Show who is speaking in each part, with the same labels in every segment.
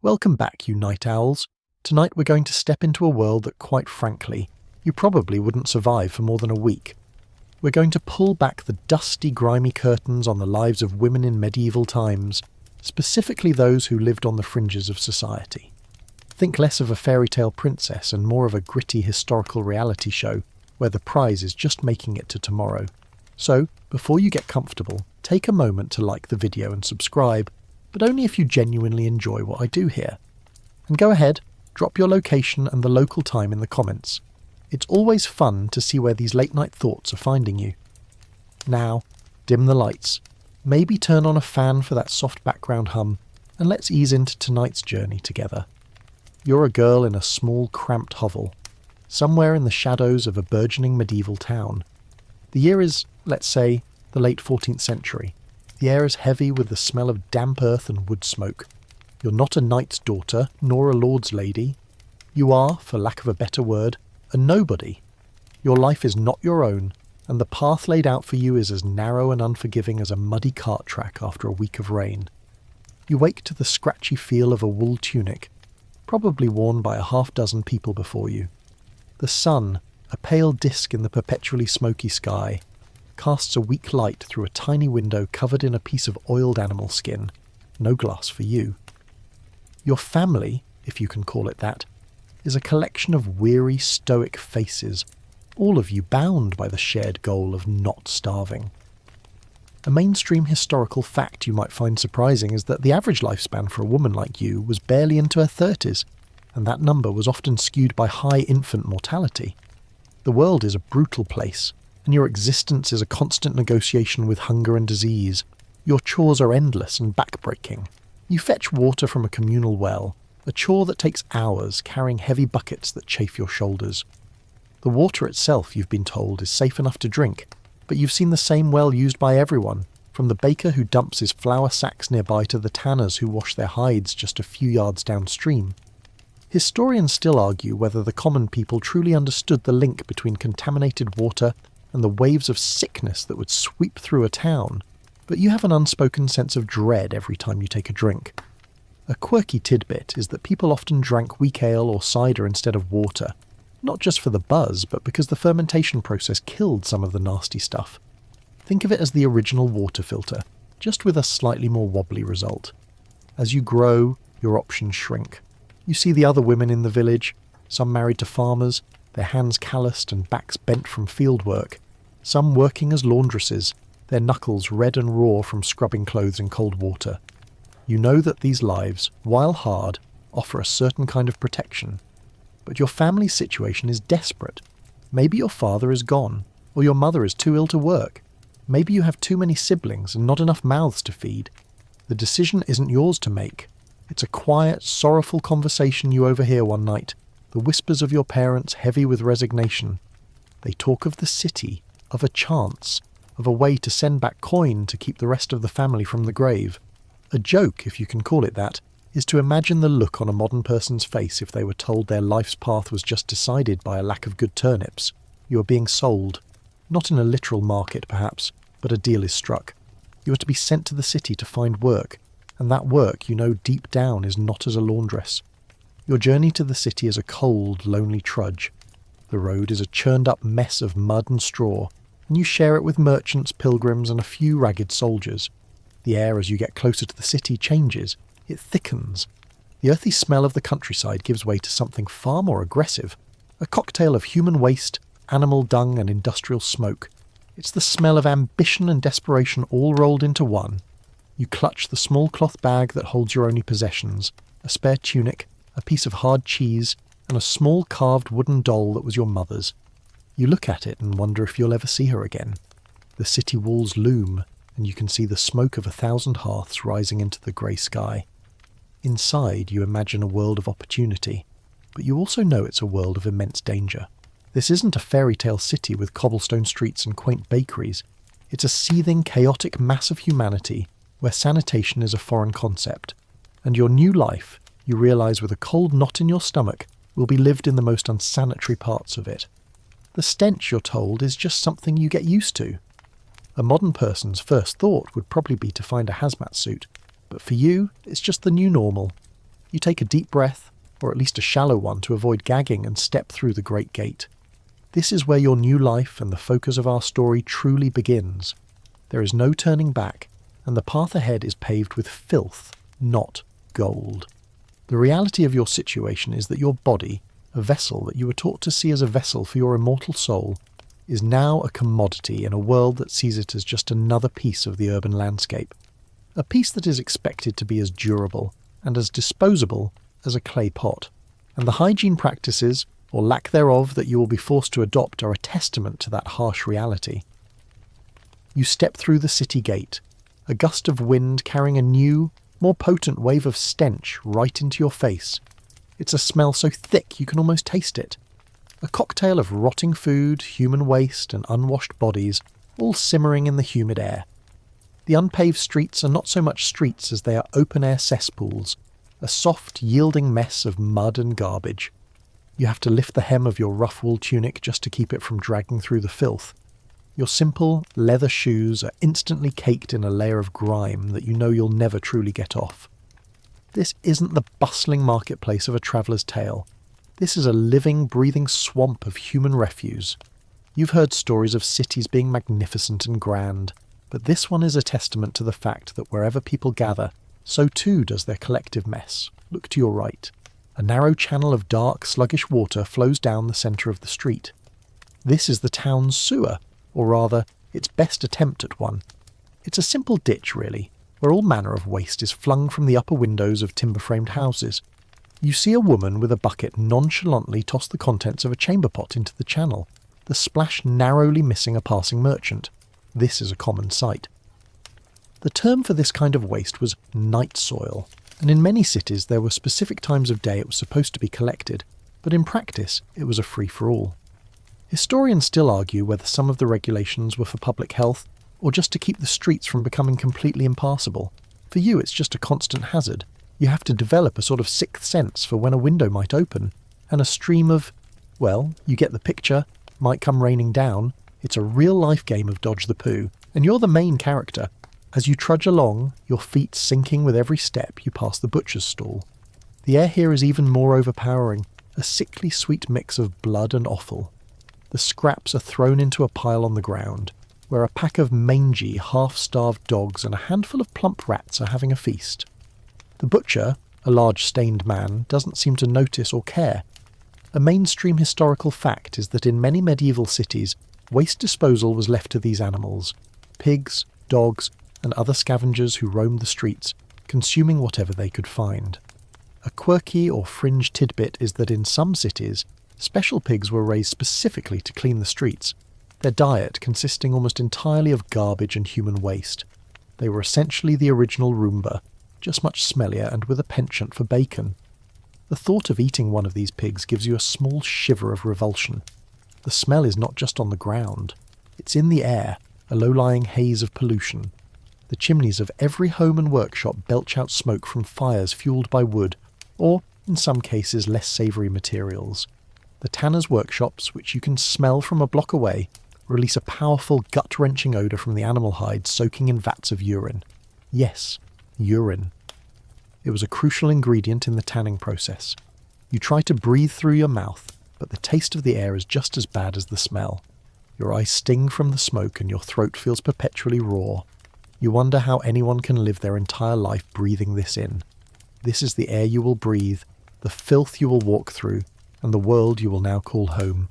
Speaker 1: Welcome back, you night owls. Tonight we're going to step into a world that, quite frankly, you probably wouldn't survive for more than a week. We're going to pull back the dusty, grimy curtains on the lives of women in medieval times, specifically those who lived on the fringes of society. Think less of a fairy tale princess and more of a gritty historical reality show where the prize is just making it to tomorrow. So, before you get comfortable, take a moment to like the video and subscribe, but only if you genuinely enjoy what I do here. And go ahead, drop your location and the local time in the comments. It's always fun to see where these late night thoughts are finding you. Now, dim the lights, maybe turn on a fan for that soft background hum, and let's ease into tonight's journey together. You're a girl in a small, cramped hovel, somewhere in the shadows of a burgeoning medieval town. The year is, let's say, the late 14th century. The air is heavy with the smell of damp earth and wood smoke. You're not a knight's daughter, nor a lord's lady. You are, for lack of a better word, a nobody. Your life is not your own, and the path laid out for you is as narrow and unforgiving as a muddy cart track after a week of rain. You wake to the scratchy feel of a wool tunic, probably worn by a half-dozen people before you. The sun, a pale disk in the perpetually smoky sky, casts a weak light through a tiny window covered in a piece of oiled animal skin. No glass for you. Your family, if you can call it that, is a collection of weary, stoic faces, all of you bound by the shared goal of not starving. A mainstream historical fact you might find surprising is that the average lifespan for a woman like you was barely into her 30s, and that number was often skewed by high infant mortality. The world is a brutal place, and your existence is a constant negotiation with hunger and disease. Your chores are endless and backbreaking. You fetch water from a communal well, a chore that takes hours, carrying heavy buckets that chafe your shoulders. The water itself, you've been told, is safe enough to drink, but you've seen the same well used by everyone, from the baker who dumps his flour sacks nearby to the tanners who wash their hides just a few yards downstream. Historians still argue whether the common people truly understood the link between contaminated water and the waves of sickness that would sweep through a town, but you have an unspoken sense of dread every time you take a drink. A quirky tidbit is that people often drank weak ale or cider instead of water, not just for the buzz, but because the fermentation process killed some of the nasty stuff. Think of it as the original water filter, just with a slightly more wobbly result. As you grow, your options shrink. You see the other women in the village, some married to farmers, their hands calloused and backs bent from field work, some working as laundresses, their knuckles red and raw from scrubbing clothes in cold water. You know that these lives, while hard, offer a certain kind of protection. But your family's situation is desperate. Maybe your father is gone, or your mother is too ill to work. Maybe you have too many siblings and not enough mouths to feed. The decision isn't yours to make. It's a quiet, sorrowful conversation you overhear one night, the whispers of your parents heavy with resignation. They talk of the city, of a chance, of a way to send back coin to keep the rest of the family from the grave. A joke, if you can call it that, is to imagine the look on a modern person's face if they were told their life's path was just decided by a lack of good turnips. You are being sold. Not in a literal market, perhaps, but a deal is struck. You are to be sent to the city to find work, and that work you know deep down is not as a laundress. Your journey to the city is a cold, lonely trudge. The road is a churned-up mess of mud and straw, and you share it with merchants, pilgrims, and a few ragged soldiers. The air as you get closer to the city changes. It thickens. The earthy smell of the countryside gives way to something far more aggressive, a cocktail of human waste, animal dung, and industrial smoke. It's the smell of ambition and desperation all rolled into one. You clutch the small cloth bag that holds your only possessions, a spare tunic, a piece of hard cheese, and a small carved wooden doll that was your mother's. You look at it and wonder if you'll ever see her again. The city walls loom, and you can see the smoke of 1,000 hearths rising into the grey sky. Inside, you imagine a world of opportunity, but you also know it's a world of immense danger. This isn't a fairy tale city with cobblestone streets and quaint bakeries. It's a seething, chaotic mass of humanity where sanitation is a foreign concept, and your new life, you realise with a cold knot in your stomach, will be lived in the most unsanitary parts of it. The stench, you're told, is just something you get used to. A modern person's first thought would probably be to find a hazmat suit, but for you, it's just the new normal. You take a deep breath, or at least a shallow one, to avoid gagging and step through the great gate. This is where your new life and the focus of our story truly begins. There is no turning back, and the path ahead is paved with filth, not gold. The reality of your situation is that your body, a vessel that you were taught to see as a vessel for your immortal soul, is now a commodity in a world that sees it as just another piece of the urban landscape. A piece that is expected to be as durable and as disposable as a clay pot. And the hygiene practices, or lack thereof, that you will be forced to adopt are a testament to that harsh reality. You step through the city gate, a gust of wind carrying a new, more potent wave of stench right into your face. It's a smell so thick you can almost taste it. A cocktail of rotting food, human waste and unwashed bodies, all simmering in the humid air. The unpaved streets are not so much streets as they are open-air cesspools, a soft, yielding mess of mud and garbage. You have to lift the hem of your rough wool tunic just to keep it from dragging through the filth. Your simple, leather shoes are instantly caked in a layer of grime that you know you'll never truly get off. This isn't the bustling marketplace of a traveller's tale. This is a living, breathing swamp of human refuse. You've heard stories of cities being magnificent and grand, but this one is a testament to the fact that wherever people gather, so too does their collective mess. Look to your right. A narrow channel of dark, sluggish water flows down the centre of the street. This is the town's sewer, or rather, its best attempt at one. It's a simple ditch, really, where all manner of waste is flung from the upper windows of timber-framed houses. You see a woman with a bucket nonchalantly toss the contents of a chamber pot into the channel, the splash narrowly missing a passing merchant. This is a common sight. The term for this kind of waste was night soil, and in many cities there were specific times of day it was supposed to be collected, but in practice it was a free-for-all. Historians still argue whether some of the regulations were for public health or just to keep the streets from becoming completely impassable. For you it's just a constant hazard. You have to develop a sort of sixth sense for when a window might open, and a stream of, well, you get the picture, might come raining down. It's a real-life game of dodge the poo, and you're the main character. As you trudge along, your feet sinking with every step, you pass the butcher's stall. The air here is even more overpowering, a sickly sweet mix of blood and offal. The scraps are thrown into a pile on the ground, where a pack of mangy, half-starved dogs and a handful of plump rats are having a feast. The butcher, a large stained man, doesn't seem to notice or care. A mainstream historical fact is that in many medieval cities, waste disposal was left to these animals. Pigs, dogs, and other scavengers who roamed the streets, consuming whatever they could find. A quirky or fringe tidbit is that in some cities, special pigs were raised specifically to clean the streets, their diet consisting almost entirely of garbage and human waste. They were essentially the original Roomba, just much smellier and with a penchant for bacon. The thought of eating one of these pigs gives you a small shiver of revulsion. The smell is not just on the ground. It's in the air, a low-lying haze of pollution. The chimneys of every home and workshop belch out smoke from fires fueled by wood, or, in some cases, less savoury materials. The tanners' workshops, which you can smell from a block away, release a powerful gut-wrenching odour from the animal hides soaking in vats of urine. Yes, urine. It was a crucial ingredient in the tanning process. You try to breathe through your mouth, but the taste of the air is just as bad as the smell. Your eyes sting from the smoke and your throat feels perpetually raw. You wonder how anyone can live their entire life breathing this in. This is the air you will breathe, the filth you will walk through, and the world you will now call home.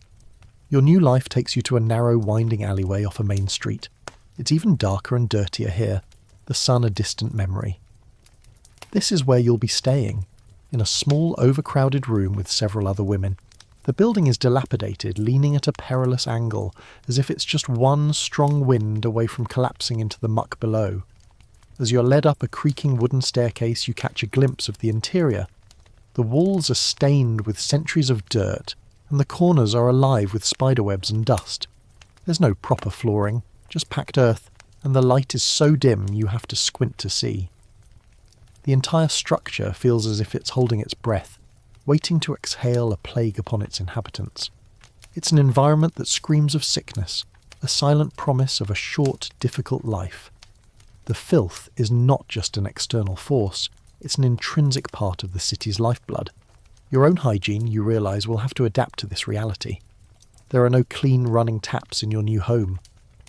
Speaker 1: Your new life takes you to a narrow, winding alleyway off a main street. It's even darker and dirtier here, the sun a distant memory. This is where you'll be staying, in a small, overcrowded room with several other women. The building is dilapidated, leaning at a perilous angle, as if it's just one strong wind away from collapsing into the muck below. As you're led up a creaking wooden staircase, you catch a glimpse of the interior. The walls are stained with centuries of dirt, and the corners are alive with spiderwebs and dust. There's no proper flooring, just packed earth, and the light is so dim you have to squint to see. The entire structure feels as if it's holding its breath, waiting to exhale a plague upon its inhabitants. It's an environment that screams of sickness, a silent promise of a short, difficult life. The filth is not just an external force, It's an intrinsic part of the city's lifeblood. Your own hygiene, you realise, will have to adapt to this reality. There are no clean running taps in your new home.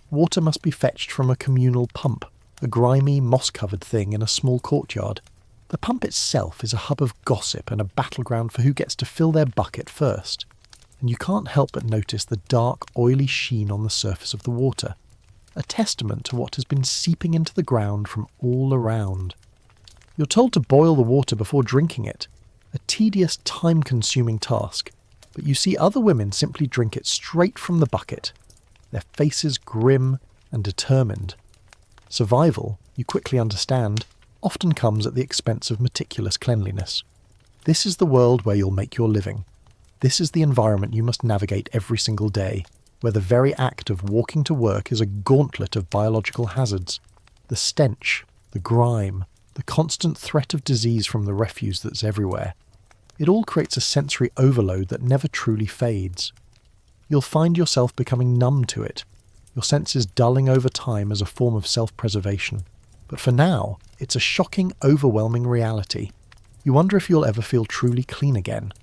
Speaker 1: Water must be fetched from a communal pump, a grimy, moss-covered thing in a small courtyard. The pump itself is a hub of gossip and a battleground for who gets to fill their bucket first. And you can't help but notice the dark, oily sheen on the surface of the water, a testament to what has been seeping into the ground from all around. You're told to boil the water before drinking it, a tedious, time-consuming task, but you see other women simply drink it straight from the bucket, their faces grim and determined. Survival, you quickly understand, often comes at the expense of meticulous cleanliness. This is the world where you'll make your living. This is the environment you must navigate every single day, where the very act of walking to work is a gauntlet of biological hazards. The stench, the grime, the constant threat of disease from the refuse that's everywhere. It all creates a sensory overload that never truly fades. You'll find yourself becoming numb to it, your senses dulling over time as a form of self-preservation. But for now, it's a shocking, overwhelming reality. You wonder if you'll ever feel truly clean again.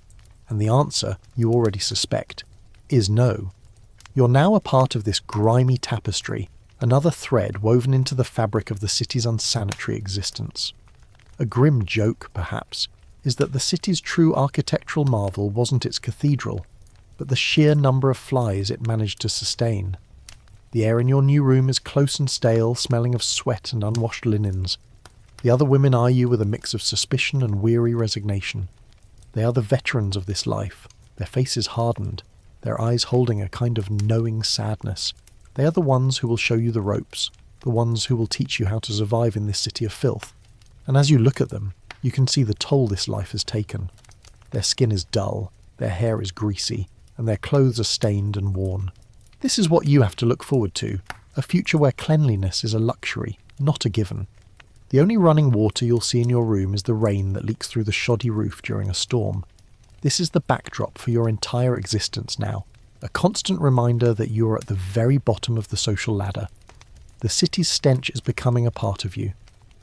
Speaker 1: And the answer, you already suspect, is no. You're now a part of this grimy tapestry, another thread woven into the fabric of the city's unsanitary existence. A grim joke, perhaps, is that the city's true architectural marvel wasn't its cathedral, but the sheer number of flies it managed to sustain. The air in your new room is close and stale, smelling of sweat and unwashed linens. The other women eye you with a mix of suspicion and weary resignation. They are the veterans of this life, their faces hardened, their eyes holding a kind of knowing sadness. They are the ones who will show you the ropes, the ones who will teach you how to survive in this city of filth. And as you look at them, you can see the toll this life has taken. Their skin is dull, their hair is greasy, and their clothes are stained and worn. This is what you have to look forward to, a future where cleanliness is a luxury, not a given. The only running water you'll see in your room is the rain that leaks through the shoddy roof during a storm. This is the backdrop for your entire existence now, a constant reminder that you are at the very bottom of the social ladder. The city's stench is becoming a part of you,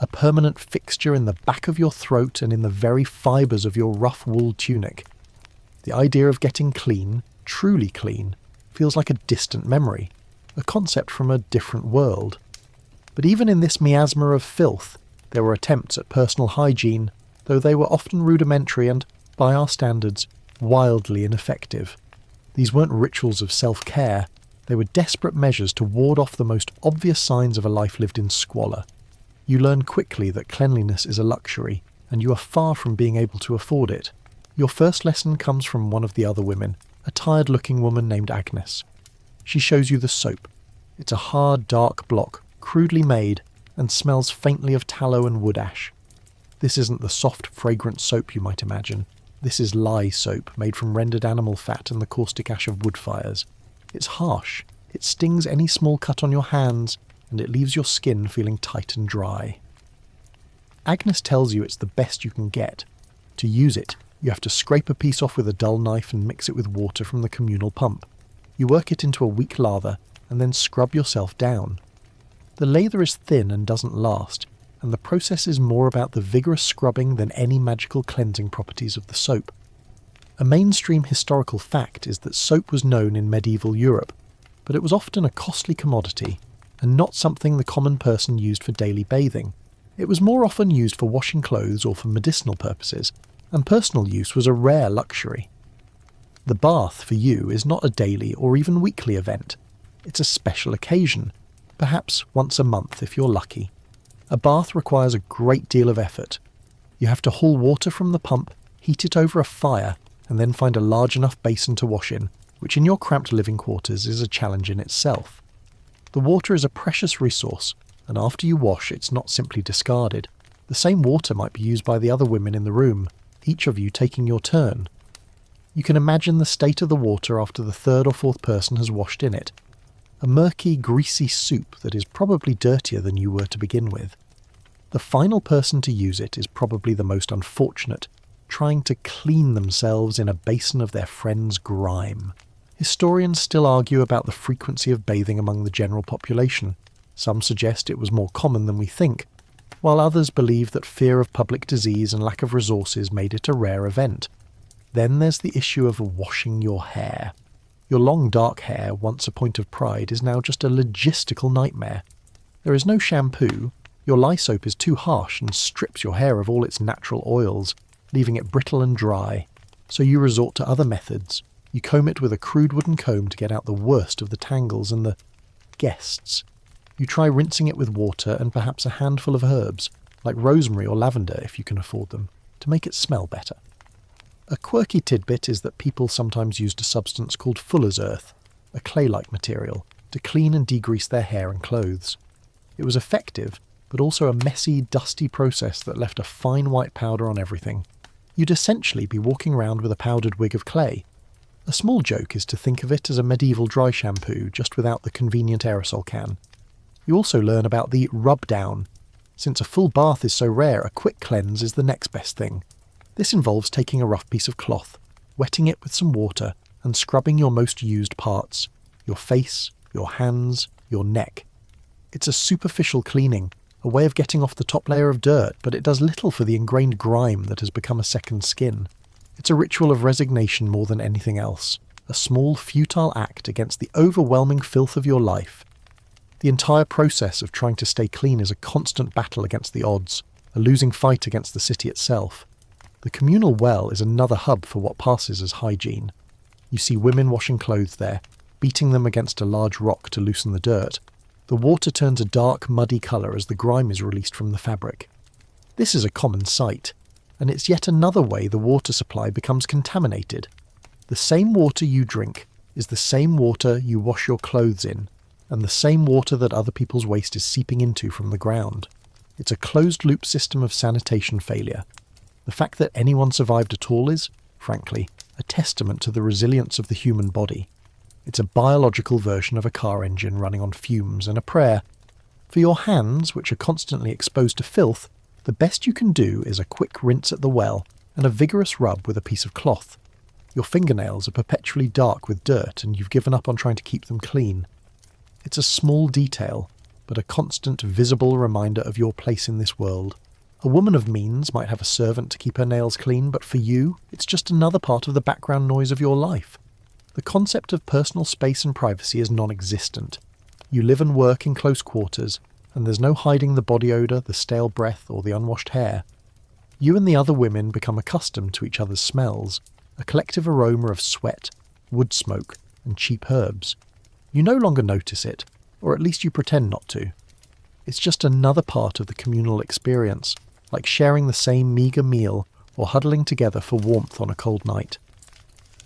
Speaker 1: a permanent fixture in the back of your throat and in the very fibres of your rough wool tunic. The idea of getting clean, truly clean, feels like a distant memory, a concept from a different world. But even in this miasma of filth, there were attempts at personal hygiene, though they were often rudimentary and, by our standards, wildly ineffective. These weren't rituals of self-care, they were desperate measures to ward off the most obvious signs of a life lived in squalor. You learn quickly that cleanliness is a luxury, and you are far from being able to afford it. Your first lesson comes from one of the other women, a tired-looking woman named Agnes. She shows you the soap. It's a hard, dark block, crudely made, and smells faintly of tallow and wood ash. This isn't the soft, fragrant soap you might imagine. This is lye soap made from rendered animal fat and the caustic ash of wood fires. It's harsh, it stings any small cut on your hands, and it leaves your skin feeling tight and dry. Agnes tells you it's the best you can get. To use it, you have to scrape a piece off with a dull knife and mix it with water from the communal pump. You work it into a weak lather and then scrub yourself down. The lather is thin and doesn't last, and the process is more about the vigorous scrubbing than any magical cleansing properties of the soap. A mainstream historical fact is that soap was known in medieval Europe, but it was often a costly commodity, and not something the common person used for daily bathing. It was more often used for washing clothes or for medicinal purposes, and personal use was a rare luxury. The bath, for you, is not a daily or even weekly event. It's a special occasion, perhaps once a month if you're lucky. A bath requires a great deal of effort. You have to haul water from the pump, heat it over a fire, and then find a large enough basin to wash in, which in your cramped living quarters is a challenge in itself. The water is a precious resource, and after you wash it's not simply discarded. The same water might be used by the other women in the room, each of you taking your turn. You can imagine the state of the water after the third or fourth person has washed in it. A murky, greasy soup that is probably dirtier than you were to begin with. The final person to use it is probably the most unfortunate, trying to clean themselves in a basin of their friend's grime. Historians still argue about the frequency of bathing among the general population. Some suggest it was more common than we think, while others believe that fear of public disease and lack of resources made it a rare event. Then there's the issue of washing your hair. Your long dark hair, once a point of pride, is now just a logistical nightmare. There is no shampoo, your lye soap is too harsh and strips your hair of all its natural oils, leaving it brittle and dry. So you resort to other methods. You comb it with a crude wooden comb to get out the worst of the tangles and the guests. You try rinsing it with water and perhaps a handful of herbs, like rosemary or lavender if you can afford them, to make it smell better. A quirky tidbit is that people sometimes used a substance called fuller's earth, a clay-like material, to clean and degrease their hair and clothes. It was effective, but also a messy, dusty process that left a fine white powder on everything. You'd essentially be walking around with a powdered wig of clay. A small joke is to think of it as a medieval dry shampoo, just without the convenient aerosol can. You also learn about the rub-down. Since a full bath is so rare, a quick cleanse is the next best thing. This involves taking a rough piece of cloth, wetting it with some water, and scrubbing your most used parts: your face, your hands, your neck. It's a superficial cleaning, a way of getting off the top layer of dirt, but it does little for the ingrained grime that has become a second skin. It's a ritual of resignation more than anything else, a small, futile act against the overwhelming filth of your life. The entire process of trying to stay clean is a constant battle against the odds, a losing fight against the city itself. The communal well is another hub for what passes as hygiene. You see women washing clothes there, beating them against a large rock to loosen the dirt. The water turns a dark, muddy colour as the grime is released from the fabric. This is a common sight, and it's yet another way the water supply becomes contaminated. The same water you drink is the same water you wash your clothes in, and the same water that other people's waste is seeping into from the ground. It's a closed-loop system of sanitation failure. The fact that anyone survived at all is, frankly, a testament to the resilience of the human body. It's a biological version of a car engine running on fumes and a prayer. For your hands, which are constantly exposed to filth, the best you can do is a quick rinse at the well and a vigorous rub with a piece of cloth. Your fingernails are perpetually dark with dirt and you've given up on trying to keep them clean. It's a small detail, but a constant, visible reminder of your place in this world. A woman of means might have a servant to keep her nails clean, but for you, it's just another part of the background noise of your life. The concept of personal space and privacy is non-existent. You live and work in close quarters, and there's no hiding the body odour, the stale breath, or the unwashed hair. You and the other women become accustomed to each other's smells, a collective aroma of sweat, wood smoke, and cheap herbs. You no longer notice it, or at least you pretend not to. It's just another part of the communal experience, like sharing the same meagre meal or huddling together for warmth on a cold night.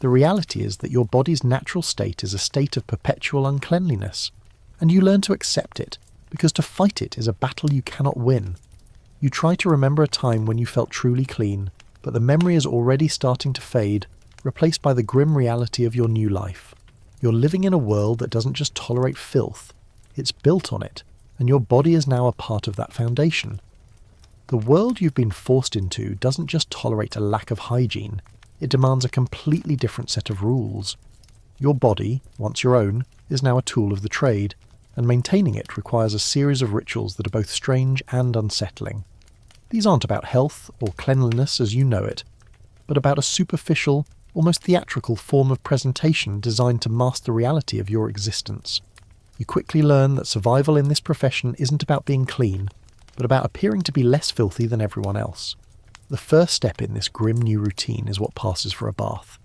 Speaker 1: The reality is that your body's natural state is a state of perpetual uncleanliness, and you learn to accept it, because to fight it is a battle you cannot win. You try to remember a time when you felt truly clean, but the memory is already starting to fade, replaced by the grim reality of your new life. You're living in a world that doesn't just tolerate filth, it's built on it, and your body is now a part of that foundation. The world you've been forced into doesn't just tolerate a lack of hygiene, it demands a completely different set of rules. Your body, once your own, is now a tool of the trade, and maintaining it requires a series of rituals that are both strange and unsettling. These aren't about health or cleanliness as you know it, but about a superficial, almost theatrical form of presentation designed to mask the reality of your existence. You quickly learn that survival in this profession isn't about being clean, but about appearing to be less filthy than everyone else. The first step in this grim new routine is what passes for a bath.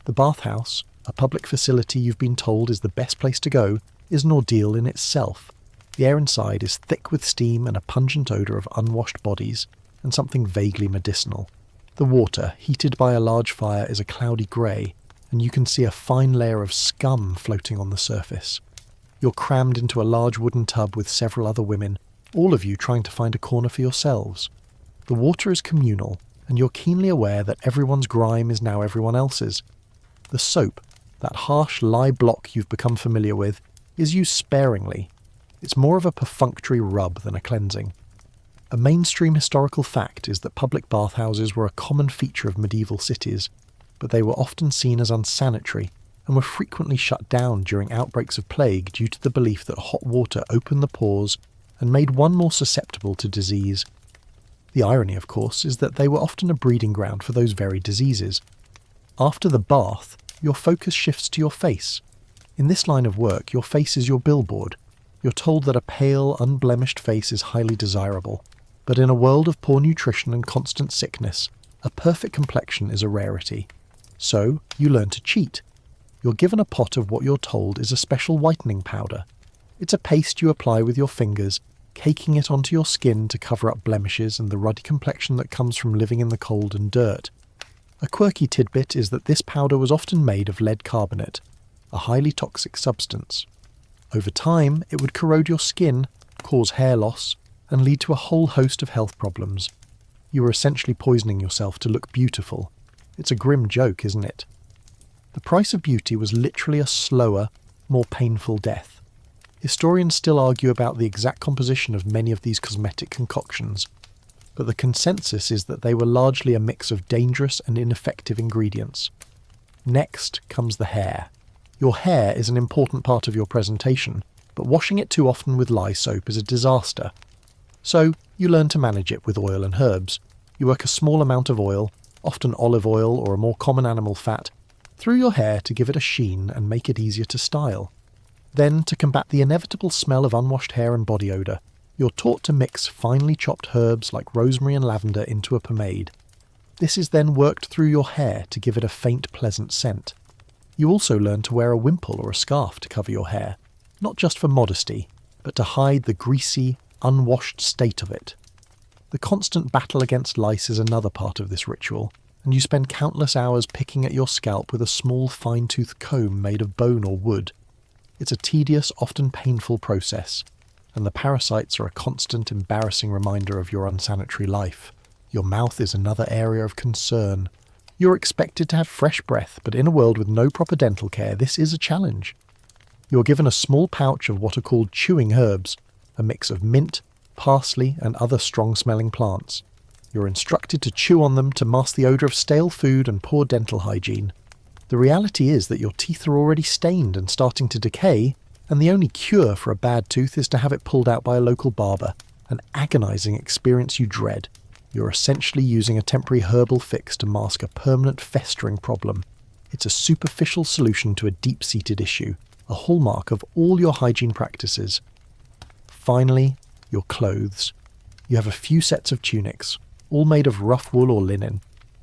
Speaker 1: The bathhouse, a public facility you've been told is the best place to go, is an ordeal in itself. The air inside is thick with steam and a pungent odour of unwashed bodies, and something vaguely medicinal. The water, heated by a large fire, is a cloudy grey, and you can see a fine layer of scum floating on the surface. You're crammed into a large wooden tub with several other women, all of you trying to find a corner for yourselves. The water is communal, and you're keenly aware that everyone's grime is now everyone else's. The soap, that harsh lye block you've become familiar with, is used sparingly. It's more of a perfunctory rub than a cleansing. A mainstream historical fact is that public bathhouses were a common feature of medieval cities, but they were often seen as unsanitary and were frequently shut down during outbreaks of plague due to the belief that hot water opened the pores and made one more susceptible to disease. The irony, of course, is that they were often a breeding ground for those very diseases. After the bath, your focus shifts to your face. In this line of work, your face is your billboard. You're told that a pale, unblemished face is highly desirable, but in a world of poor nutrition and constant sickness, a perfect complexion is a rarity. So, you learn to cheat. You're given a pot of what you're told is a special whitening powder. It's a paste you apply with your fingers, caking it onto your skin to cover up blemishes and the ruddy complexion that comes from living in the cold and dirt. A quirky tidbit is that this powder was often made of lead carbonate, a highly toxic substance. Over time, it would corrode your skin, cause hair loss, and lead to a whole host of health problems. You were essentially poisoning yourself to look beautiful. It's a grim joke, isn't it? The price of beauty was literally a slower, more painful death. Historians still argue about the exact composition of many of these cosmetic concoctions, but the consensus is that they were largely a mix of dangerous and ineffective ingredients. Next comes the hair. Your hair is an important part of your presentation, but washing it too often with lye soap is a disaster. So, you learn to manage it with oil and herbs. You work a small amount of oil, often olive oil or a more common animal fat, through your hair to give it a sheen and make it easier to style. Then, to combat the inevitable smell of unwashed hair and body odour, you're taught to mix finely chopped herbs like rosemary and lavender into a pomade. This is then worked through your hair to give it a faint, pleasant scent. You also learn to wear a wimple or a scarf to cover your hair, not just for modesty, but to hide the greasy, unwashed state of it. The constant battle against lice is another part of this ritual, and you spend countless hours picking at your scalp with a small fine-toothed comb made of bone or wood. It's a tedious, often painful process, and the parasites are a constant, embarrassing reminder of your unsanitary life. Your mouth is another area of concern. You're expected to have fresh breath, but in a world with no proper dental care, this is a challenge. You're given a small pouch of what are called chewing herbs, a mix of mint, parsley, and other strong-smelling plants. You're instructed to chew on them to mask the odour of stale food and poor dental hygiene. The reality is that your teeth are already stained and starting to decay, and the only cure for a bad tooth is to have it pulled out by a local barber, an agonising experience you dread. You're essentially using a temporary herbal fix to mask a permanent festering problem. It's a superficial solution to a deep-seated issue, a hallmark of all your hygiene practices. Finally, your clothes. You have a few sets of tunics, all made of rough wool or linen.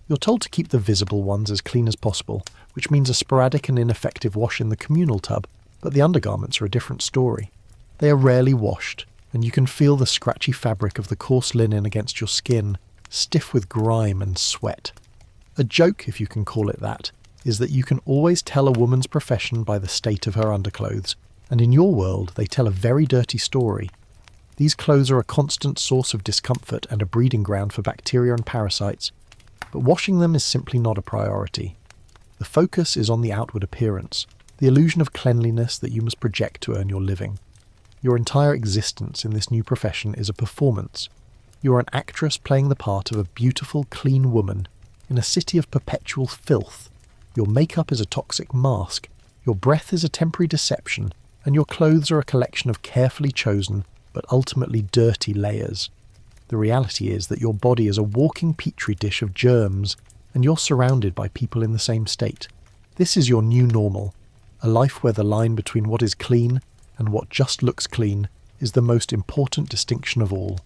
Speaker 1: You're told to keep the visible ones as clean as possible, which means a sporadic and ineffective wash in the communal tub, but the undergarments are a different story. They are rarely washed, and you can feel the scratchy fabric of the coarse linen against your skin, stiff with grime and sweat. A joke, if you can call it that, is that you can always tell a woman's profession by the state of her underclothes, and in your world they tell a very dirty story. These clothes are a constant source of discomfort and a breeding ground for bacteria and parasites, but washing them is simply not a priority. The focus is on the outward appearance, the illusion of cleanliness that you must project to earn your living. Your entire existence in this new profession is a performance. You are an actress playing the part of a beautiful, clean woman in a city of perpetual filth. Your makeup is a toxic mask, your breath is a temporary deception, and your clothes are a collection of carefully chosen but ultimately dirty layers. The reality is that your body is a walking petri dish of germs, and you're surrounded by people in the same state. This is your new normal, a life where the line between what is clean and what just looks clean is the most important distinction of all.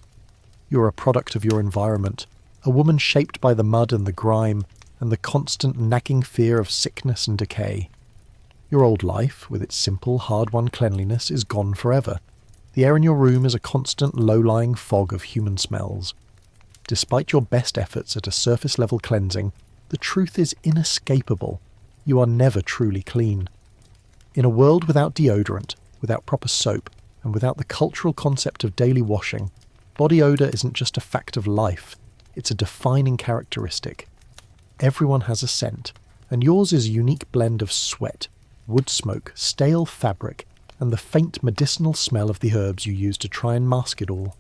Speaker 1: You're a product of your environment, a woman shaped by the mud and the grime, and the constant nagging fear of sickness and decay. Your old life, with its simple, hard-won cleanliness, is gone forever. The air in your room is a constant, low-lying fog of human smells. Despite your best efforts at a surface-level cleansing, the truth is inescapable. You are never truly clean. In a world without deodorant, without proper soap, and without the cultural concept of daily washing, body odour isn't just a fact of life, it's a defining characteristic. Everyone has a scent, and yours is a unique blend of sweat, wood smoke, stale fabric, and the faint medicinal smell of the herbs you use to try and mask it all.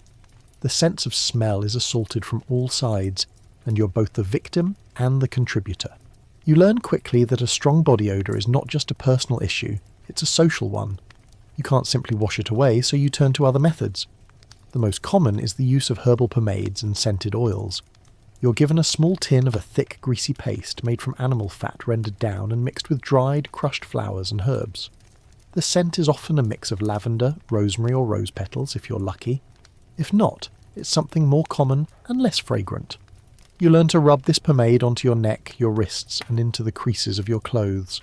Speaker 1: The sense of smell is assaulted from all sides, and you're both the victim and the contributor. You learn quickly that a strong body odour is not just a personal issue, it's a social one. You can't simply wash it away, so you turn to other methods. The most common is the use of herbal pomades and scented oils. You're given a small tin of a thick, greasy paste made from animal fat rendered down and mixed with dried, crushed flowers and herbs. The scent is often a mix of lavender, rosemary or rose petals if you're lucky. If not, it's something more common and less fragrant. You learn to rub this pomade onto your neck, your wrists and into the creases of your clothes.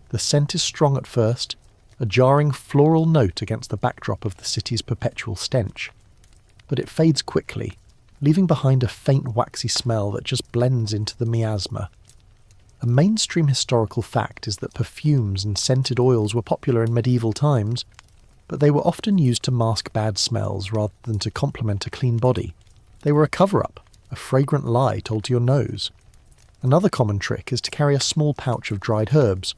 Speaker 1: The scent is strong at first, a jarring floral note against the backdrop of the city's perpetual stench. But it fades quickly, leaving behind a faint waxy smell that just blends into the miasma. A mainstream historical fact is that perfumes and scented oils were popular in medieval times, but they were often used to mask bad smells rather than to complement a clean body. They were a cover-up, a fragrant lie told to your nose. Another common trick is to carry a small pouch of dried herbs.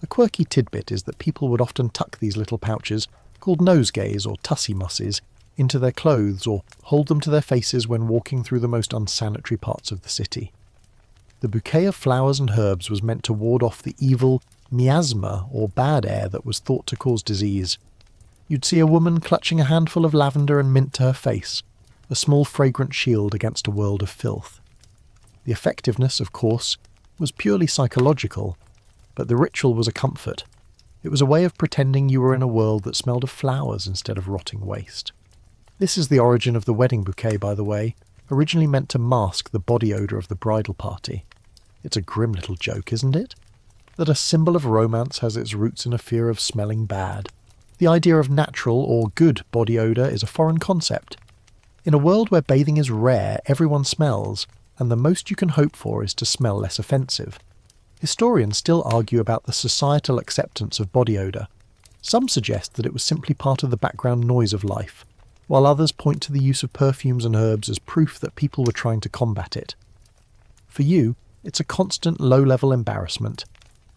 Speaker 1: A quirky tidbit is that people would often tuck these little pouches, called nosegays or tussie musses, into their clothes or hold them to their faces when walking through the most unsanitary parts of the city. The bouquet of flowers and herbs was meant to ward off the evil miasma or bad air that was thought to cause disease. You'd see a woman clutching a handful of lavender and mint to her face, a small fragrant shield against a world of filth. The effectiveness, of course, was purely psychological, but the ritual was a comfort. It was a way of pretending you were in a world that smelled of flowers instead of rotting waste. This is the origin of the wedding bouquet, by the way, originally meant to mask the body odour of the bridal party. It's a grim little joke, isn't it? That a symbol of romance has its roots in a fear of smelling bad. The idea of natural or good body odour is a foreign concept. In a world where bathing is rare, everyone smells, and the most you can hope for is to smell less offensive. Historians still argue about the societal acceptance of body odour. Some suggest that it was simply part of the background noise of life, while others point to the use of perfumes and herbs as proof that people were trying to combat it. For you, it's a constant low-level embarrassment.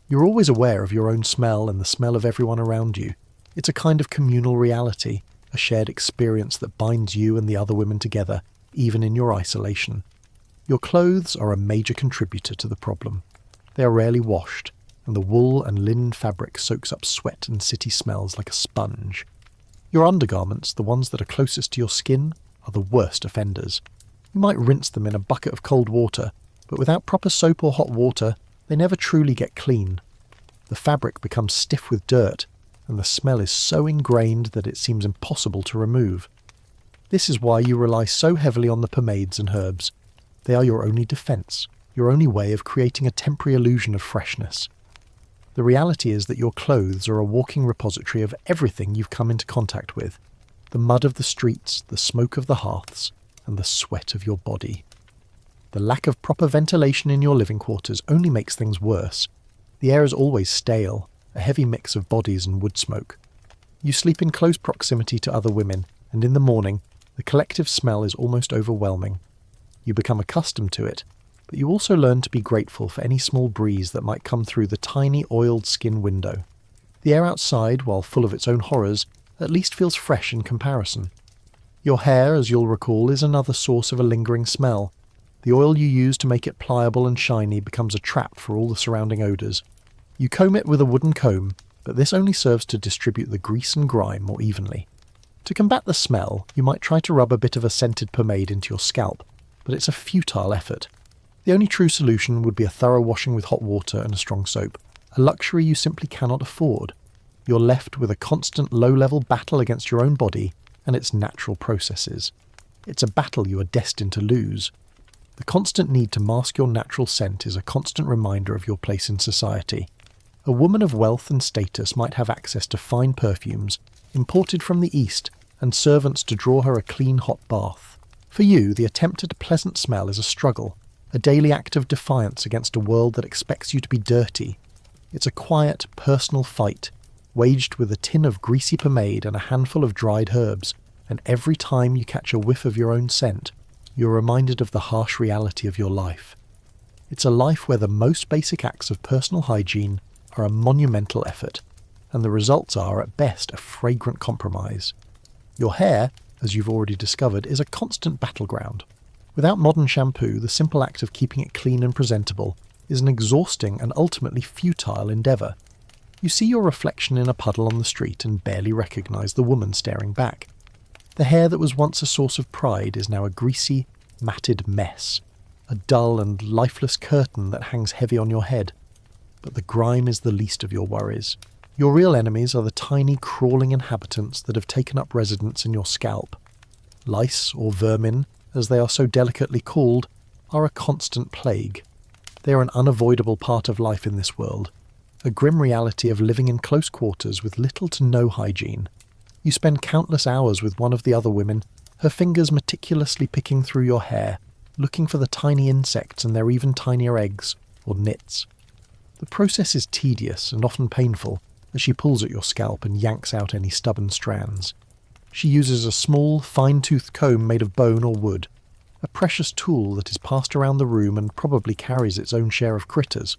Speaker 1: You're always aware of your own smell and the smell of everyone around you. It's a kind of communal reality, a shared experience that binds you and the other women together, even in your isolation. Your clothes are a major contributor to the problem. They are rarely washed, and the wool and linen fabric soaks up sweat and city smells like a sponge. Your undergarments, the ones that are closest to your skin, are the worst offenders. You might rinse them in a bucket of cold water, but without proper soap or hot water, they never truly get clean. The fabric becomes stiff with dirt, and the smell is so ingrained that it seems impossible to remove. This is why you rely so heavily on the pomades and herbs. They are your only defence, your only way of creating a temporary illusion of freshness. The reality is that your clothes are a walking repository of everything you've come into contact with. The mud of the streets, the smoke of the hearths, and the sweat of your body. The lack of proper ventilation in your living quarters only makes things worse. The air is always stale, a heavy mix of bodies and wood smoke. You sleep in close proximity to other women, and in the morning, the collective smell is almost overwhelming. You become accustomed to it, but you also learn to be grateful for any small breeze that might come through the tiny oiled skin window. The air outside, while full of its own horrors, at least feels fresh in comparison. Your hair, as you'll recall, is another source of a lingering smell. The oil you use to make it pliable and shiny becomes a trap for all the surrounding odours. You comb it with a wooden comb, but this only serves to distribute the grease and grime more evenly. To combat the smell, you might try to rub a bit of a scented pomade into your scalp, but it's a futile effort. The only true solution would be a thorough washing with hot water and a strong soap, a luxury you simply cannot afford. You're left with a constant low-level battle against your own body and its natural processes. It's a battle you are destined to lose. The constant need to mask your natural scent is a constant reminder of your place in society. A woman of wealth and status might have access to fine perfumes, imported from the East, and servants to draw her a clean hot bath. For you, the attempt at a pleasant smell is a struggle, a daily act of defiance against a world that expects you to be dirty. It's a quiet, personal fight, waged with a tin of greasy pomade and a handful of dried herbs, and every time you catch a whiff of your own scent, you're reminded of the harsh reality of your life. It's a life where the most basic acts of personal hygiene are a monumental effort, and the results are, at best, a fragrant compromise. Your hair, as you've already discovered, is a constant battleground. Without modern shampoo, the simple act of keeping it clean and presentable is an exhausting and ultimately futile endeavour. You see your reflection in a puddle on the street and barely recognise the woman staring back. The hair that was once a source of pride is now a greasy, matted mess, a dull and lifeless curtain that hangs heavy on your head. But the grime is the least of your worries. Your real enemies are the tiny crawling inhabitants that have taken up residence in your scalp. Lice, or vermin, as they are so delicately called, are a constant plague. They are an unavoidable part of life in this world, a grim reality of living in close quarters with little to no hygiene. You spend countless hours with one of the other women, her fingers meticulously picking through your hair, looking for the tiny insects and their even tinier eggs, or nits. The process is tedious and often painful, as she pulls at your scalp and yanks out any stubborn strands. She uses a small, fine-toothed comb made of bone or wood, a precious tool that is passed around the room and probably carries its own share of critters.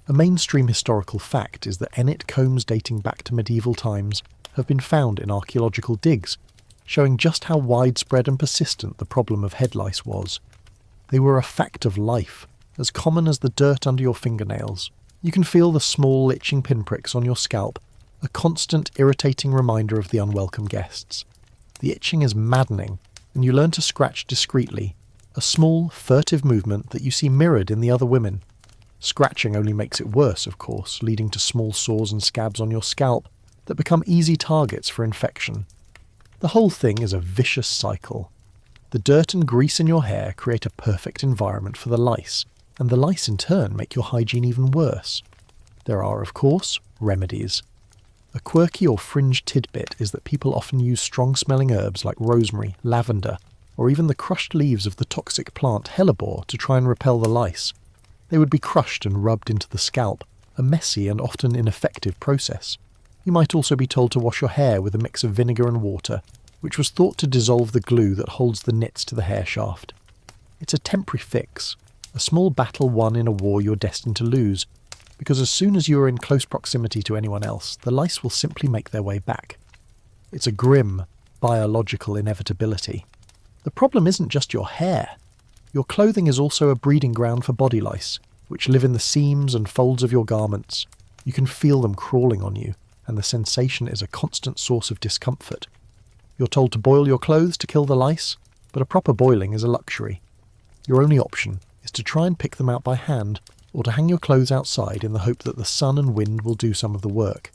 Speaker 1: A mainstream historical fact is that Ennet combs dating back to medieval times have been found in archaeological digs, showing just how widespread and persistent the problem of head lice was. They were a fact of life, as common as the dirt under your fingernails. You can feel the small itching pinpricks on your scalp, a constant irritating reminder of the unwelcome guests. The itching is maddening, and you learn to scratch discreetly, a small, furtive movement that you see mirrored in the other women. Scratching only makes it worse, of course, leading to small sores and scabs on your scalp that become easy targets for infection. The whole thing is a vicious cycle. The dirt and grease in your hair create a perfect environment for the lice, and the lice in turn make your hygiene even worse. There are, of course, remedies. A quirky or fringe tidbit is that people often use strong-smelling herbs like rosemary, lavender, or even the crushed leaves of the toxic plant hellebore to try and repel the lice. They would be crushed and rubbed into the scalp, a messy and often ineffective process. You might also be told to wash your hair with a mix of vinegar and water, which was thought to dissolve the glue that holds the nits to the hair shaft. It's a temporary fix, a small battle won in a war you're destined to lose, because as soon as you are in close proximity to anyone else, the lice will simply make their way back. It's a grim, biological inevitability. The problem isn't just your hair. Your clothing is also a breeding ground for body lice, which live in the seams and folds of your garments. You can feel them crawling on you, and the sensation is a constant source of discomfort. You're told to boil your clothes to kill the lice, but a proper boiling is a luxury. Your only option is to try and pick them out by hand, or to hang your clothes outside in the hope that the sun and wind will do some of the work.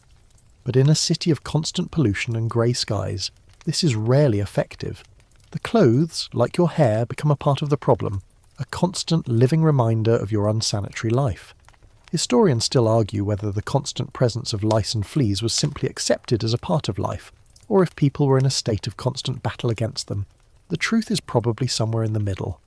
Speaker 1: But in a city of constant pollution and grey skies, this is rarely effective. The clothes, like your hair, become a part of the problem, a constant living reminder of your unsanitary life. Historians still argue whether the constant presence of lice and fleas was simply accepted as a part of life, or if people were in a state of constant battle against them. The truth is probably somewhere in the middle.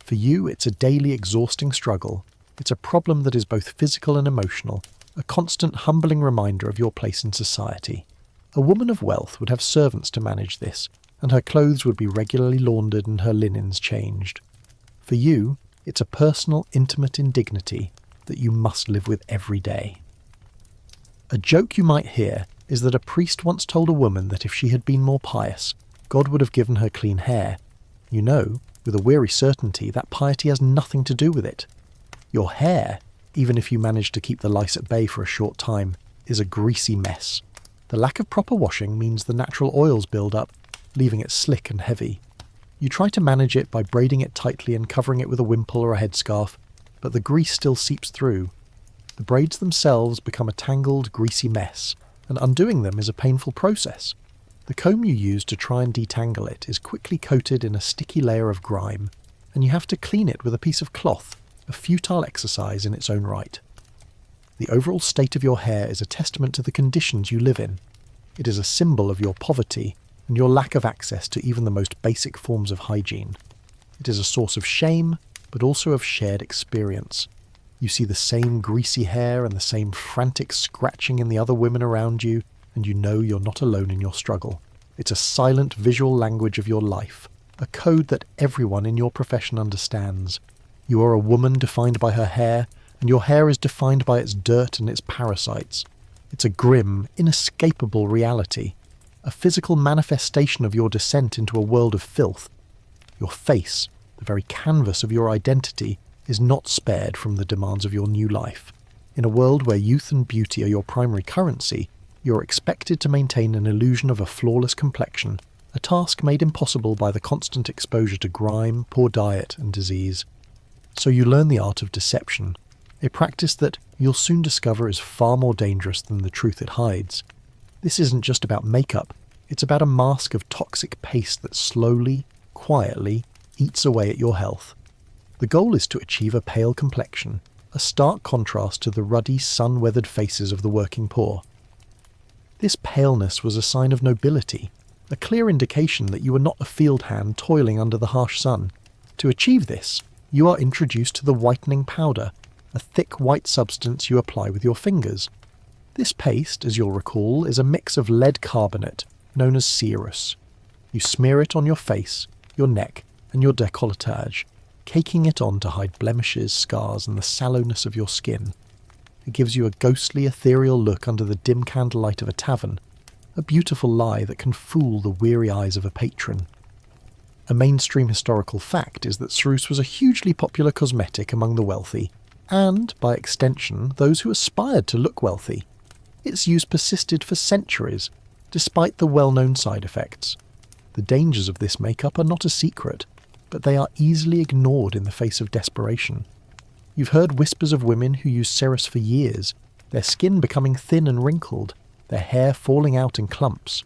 Speaker 1: For you, it's a daily exhausting struggle. It's a problem that is both physical and emotional, a constant humbling reminder of your place in society. A woman of wealth would have servants to manage this, and her clothes would be regularly laundered and her linens changed. For you, it's a personal, intimate indignity that you must live with every day. A joke you might hear is that a priest once told a woman that if she had been more pious, God would have given her clean hair. You know, with a weary certainty, that piety has nothing to do with it. Your hair, even if you manage to keep the lice at bay for a short time, is a greasy mess. The lack of proper washing means the natural oils build up, leaving it slick and heavy. You try to manage it by braiding it tightly and covering it with a wimple or a headscarf, but the grease still seeps through. The braids themselves become a tangled, greasy mess, and undoing them is a painful process. The comb you use to try and detangle it is quickly coated in a sticky layer of grime, and you have to clean it with a piece of cloth, a futile exercise in its own right. The overall state of your hair is a testament to the conditions you live in. It is a symbol of your poverty and your lack of access to even the most basic forms of hygiene. It is a source of shame, but also of shared experience. You see the same greasy hair and the same frantic scratching in the other women around you, and you know you're not alone in your struggle. It's a silent visual language of your life, a code that everyone in your profession understands. You are a woman defined by her hair, and your hair is defined by its dirt and its parasites. It's a grim, inescapable reality, a physical manifestation of your descent into a world of filth. Your face, the very canvas of your identity, is not spared from the demands of your new life. In a world where youth and beauty are your primary currency, you're expected to maintain an illusion of a flawless complexion, a task made impossible by the constant exposure to grime, poor diet, and disease. So you learn the art of deception, a practice that you'll soon discover is far more dangerous than the truth it hides. This isn't just about makeup, it's about a mask of toxic paste that slowly, quietly, eats away at your health. The goal is to achieve a pale complexion, a stark contrast to the ruddy, sun-weathered faces of the working poor. This paleness was a sign of nobility, a clear indication that you were not a field hand toiling under the harsh sun. To achieve this, you are introduced to the whitening powder, a thick white substance you apply with your fingers. This paste, as you'll recall, is a mix of lead carbonate, known as cerus. You smear it on your face, your neck, and your décolletage, caking it on to hide blemishes, scars, and the sallowness of your skin. It gives you a ghostly, ethereal look under the dim candlelight of a tavern, a beautiful lie that can fool the weary eyes of a patron. A mainstream historical fact is that cerus was a hugely popular cosmetic among the wealthy, and, by extension, those who aspired to look wealthy. Its use persisted for centuries, despite the well-known side effects. The dangers of this makeup are not a secret, but they are easily ignored in the face of desperation. You've heard whispers of women who use cerus for years, their skin becoming thin and wrinkled, their hair falling out in clumps.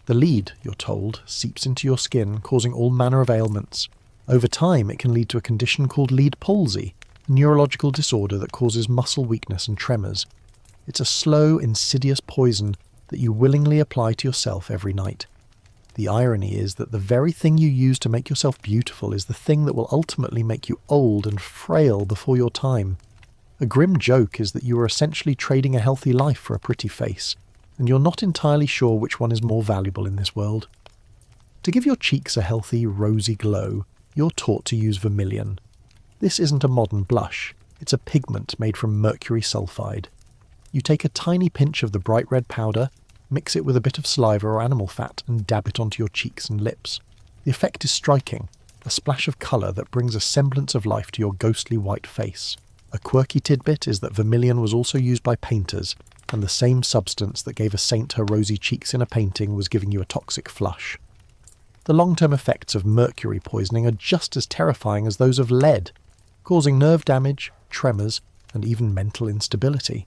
Speaker 1: The lead, you're told, seeps into your skin, causing all manner of ailments. Over time, it can lead to a condition called lead palsy, a neurological disorder that causes muscle weakness and tremors. It's a slow, insidious poison that you willingly apply to yourself every night. The irony is that the very thing you use to make yourself beautiful is the thing that will ultimately make you old and frail before your time. A grim joke is that you are essentially trading a healthy life for a pretty face, and you're not entirely sure which one is more valuable in this world. To give your cheeks a healthy, rosy glow, you're taught to use vermilion. This isn't a modern blush, it's a pigment made from mercury sulfide. You take a tiny pinch of the bright red powder, mix it with a bit of saliva or animal fat and dab it onto your cheeks and lips. The effect is striking, a splash of colour that brings a semblance of life to your ghostly white face. A quirky tidbit is that vermilion was also used by painters, and the same substance that gave a saint her rosy cheeks in a painting was giving you a toxic flush. The long-term effects of mercury poisoning are just as terrifying as those of lead, causing nerve damage, tremors, and even mental instability.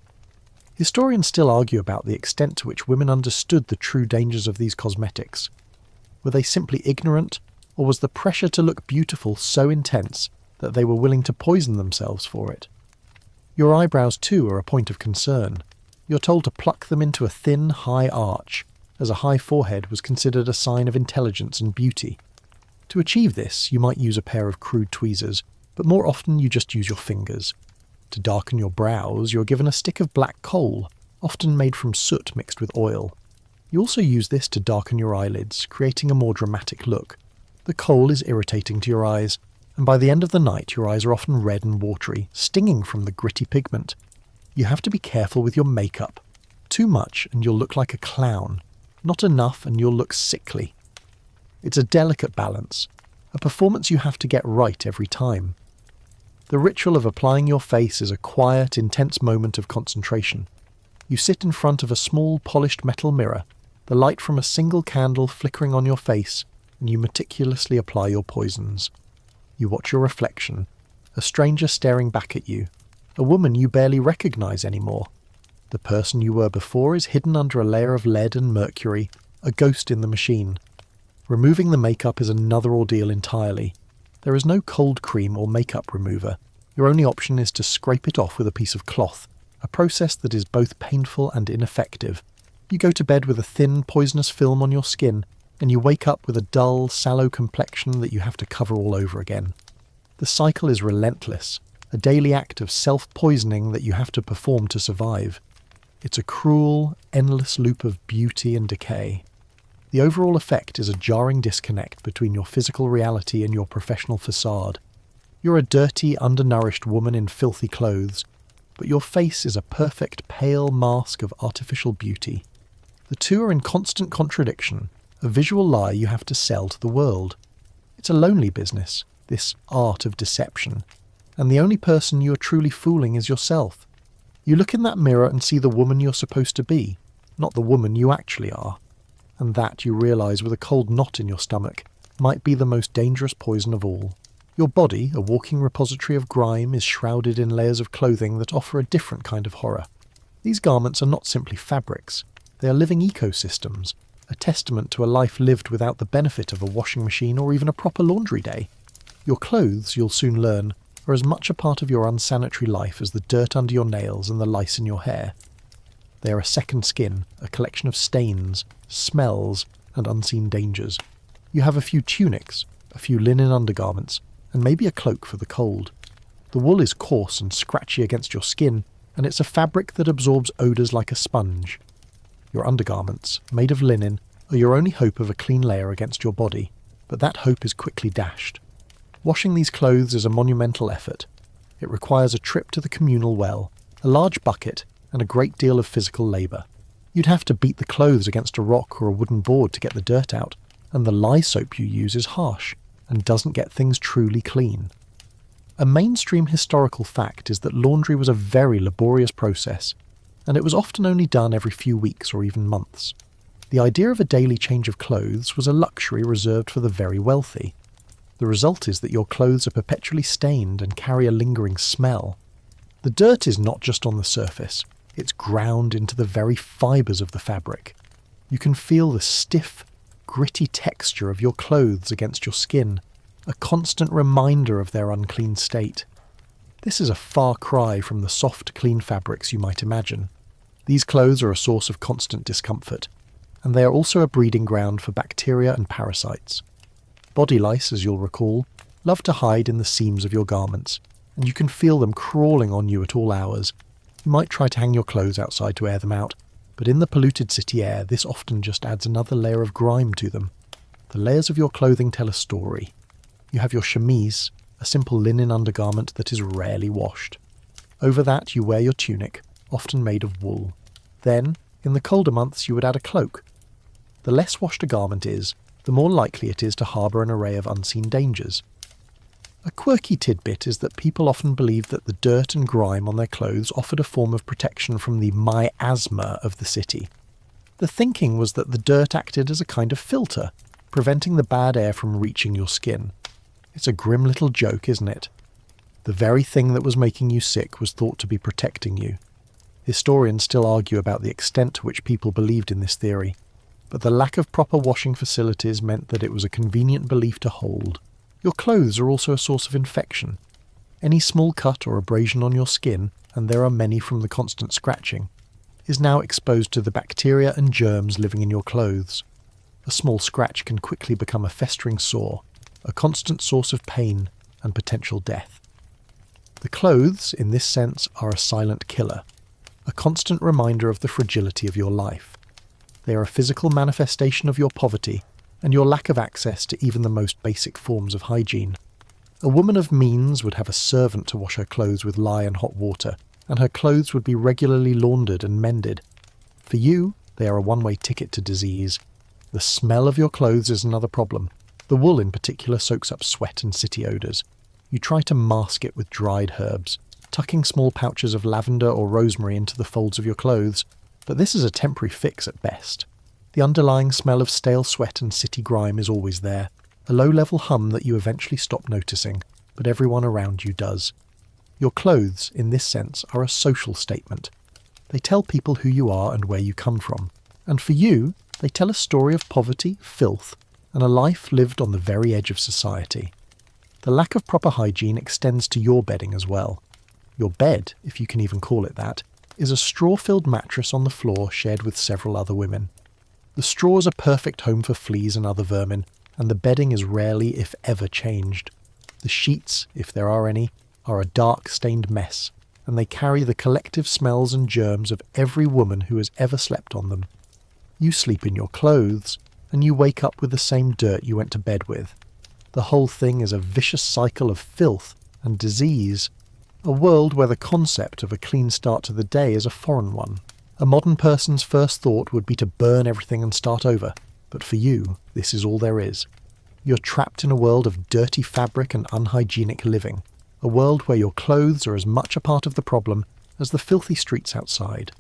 Speaker 1: Historians still argue about the extent to which women understood the true dangers of these cosmetics. Were they simply ignorant, or was the pressure to look beautiful so intense that they were willing to poison themselves for it? Your eyebrows too are a point of concern. You're told to pluck them into a thin, high arch, as a high forehead was considered a sign of intelligence and beauty. To achieve this, you might use a pair of crude tweezers, but more often you just use your fingers. To darken your brows, you're given a stick of black coal, often made from soot mixed with oil. You also use this to darken your eyelids, creating a more dramatic look. The coal is irritating to your eyes, and by the end of the night your eyes are often red and watery, stinging from the gritty pigment. You have to be careful with your makeup. Too much and you'll look like a clown. Not enough and you'll look sickly. It's a delicate balance, a performance you have to get right every time. The ritual of applying your face is a quiet, intense moment of concentration. You sit in front of a small, polished metal mirror, the light from a single candle flickering on your face, and you meticulously apply your poisons. You watch your reflection, a stranger staring back at you, a woman you barely recognize anymore. The person you were before is hidden under a layer of lead and mercury, a ghost in the machine. Removing the makeup is another ordeal entirely. There is no cold cream or makeup remover. Your only option is to scrape it off with a piece of cloth, a process that is both painful and ineffective. You go to bed with a thin, poisonous film on your skin, and you wake up with a dull, sallow complexion that you have to cover all over again. The cycle is relentless, a daily act of self-poisoning that you have to perform to survive. It's a cruel, endless loop of beauty and decay. The overall effect is a jarring disconnect between your physical reality and your professional facade. You're a dirty, undernourished woman in filthy clothes, but your face is a perfect, pale mask of artificial beauty. The two are in constant contradiction, a visual lie you have to sell to the world. It's a lonely business, this art of deception, and the only person you are truly fooling is yourself. You look in that mirror and see the woman you're supposed to be, not the woman you actually are. and that, you realise with a cold knot in your stomach, might be the most dangerous poison of all. Your body, a walking repository of grime, is shrouded in layers of clothing that offer a different kind of horror. These garments are not simply fabrics. They are living ecosystems, a testament to a life lived without the benefit of a washing machine or even a proper laundry day. Your clothes, you'll soon learn, are as much a part of your unsanitary life as the dirt under your nails and the lice in your hair. They are a second skin, a collection of stains, smells, and unseen dangers. You have a few tunics, a few linen undergarments, and maybe a cloak for the cold. The wool is coarse and scratchy against your skin, and it's a fabric that absorbs odours like a sponge. Your undergarments, made of linen, are your only hope of a clean layer against your body, but that hope is quickly dashed. Washing these clothes is a monumental effort. It requires a trip to the communal well, a large bucket, and a great deal of physical labour. You'd have to beat the clothes against a rock or a wooden board to get the dirt out, and the lye soap you use is harsh and doesn't get things truly clean. A mainstream historical fact is that laundry was a very laborious process, and it was often only done every few weeks or even months. The idea of a daily change of clothes was a luxury reserved for the very wealthy. The result is that your clothes are perpetually stained and carry a lingering smell. The dirt is not just on the surface, it's ground into the very fibres of the fabric. You can feel the stiff, gritty texture of your clothes against your skin, a constant reminder of their unclean state. This is a far cry from the soft, clean fabrics you might imagine. These clothes are a source of constant discomfort, and they are also a breeding ground for bacteria and parasites. Body lice, as you'll recall, love to hide in the seams of your garments, and you can feel them crawling on you at all hours. You might try to hang your clothes outside to air them out, but in the polluted city air, this often just adds another layer of grime to them. The layers of your clothing tell a story. You have your chemise, a simple linen undergarment that is rarely washed. Over that you wear your tunic, often made of wool. Then, in the colder months, you would add a cloak. The less washed a garment is, the more likely it is to harbour an array of unseen dangers. A quirky tidbit is that people often believed that the dirt and grime on their clothes offered a form of protection from the miasma of the city. The thinking was that the dirt acted as a kind of filter, preventing the bad air from reaching your skin. It's a grim little joke, isn't it? The very thing that was making you sick was thought to be protecting you. Historians still argue about the extent to which people believed in this theory, but the lack of proper washing facilities meant that it was a convenient belief to hold. Your clothes are also a source of infection. Any small cut or abrasion on your skin, and there are many from the constant scratching, is now exposed to the bacteria and germs living in your clothes. A small scratch can quickly become a festering sore, a constant source of pain and potential death. The clothes, in this sense, are a silent killer, a constant reminder of the fragility of your life. They are a physical manifestation of your poverty and your lack of access to even the most basic forms of hygiene. A woman of means would have a servant to wash her clothes with lye and hot water, and her clothes would be regularly laundered and mended. For you, they are a one-way ticket to disease. The smell of your clothes is another problem. The wool in particular soaks up sweat and city odours. You try to mask it with dried herbs, tucking small pouches of lavender or rosemary into the folds of your clothes, but this is a temporary fix at best. The underlying smell of stale sweat and city grime is always there, a low-level hum that you eventually stop noticing, but everyone around you does. Your clothes, in this sense, are a social statement. They tell people who you are and where you come from, and for you, they tell a story of poverty, filth, and a life lived on the very edge of society. The lack of proper hygiene extends to your bedding as well. Your bed, if you can even call it that, is a straw-filled mattress on the floor shared with several other women. The straw is a perfect home for fleas and other vermin, and the bedding is rarely, if ever, changed. The sheets, if there are any, are a dark, stained mess, and they carry the collective smells and germs of every woman who has ever slept on them. You sleep in your clothes, and you wake up with the same dirt you went to bed with. The whole thing is a vicious cycle of filth and disease, a world where the concept of a clean start to the day is a foreign one. A modern person's first thought would be to burn everything and start over, but for you, this is all there is. You're trapped in a world of dirty fabric and unhygienic living, a world where your clothes are as much a part of the problem as the filthy streets outside.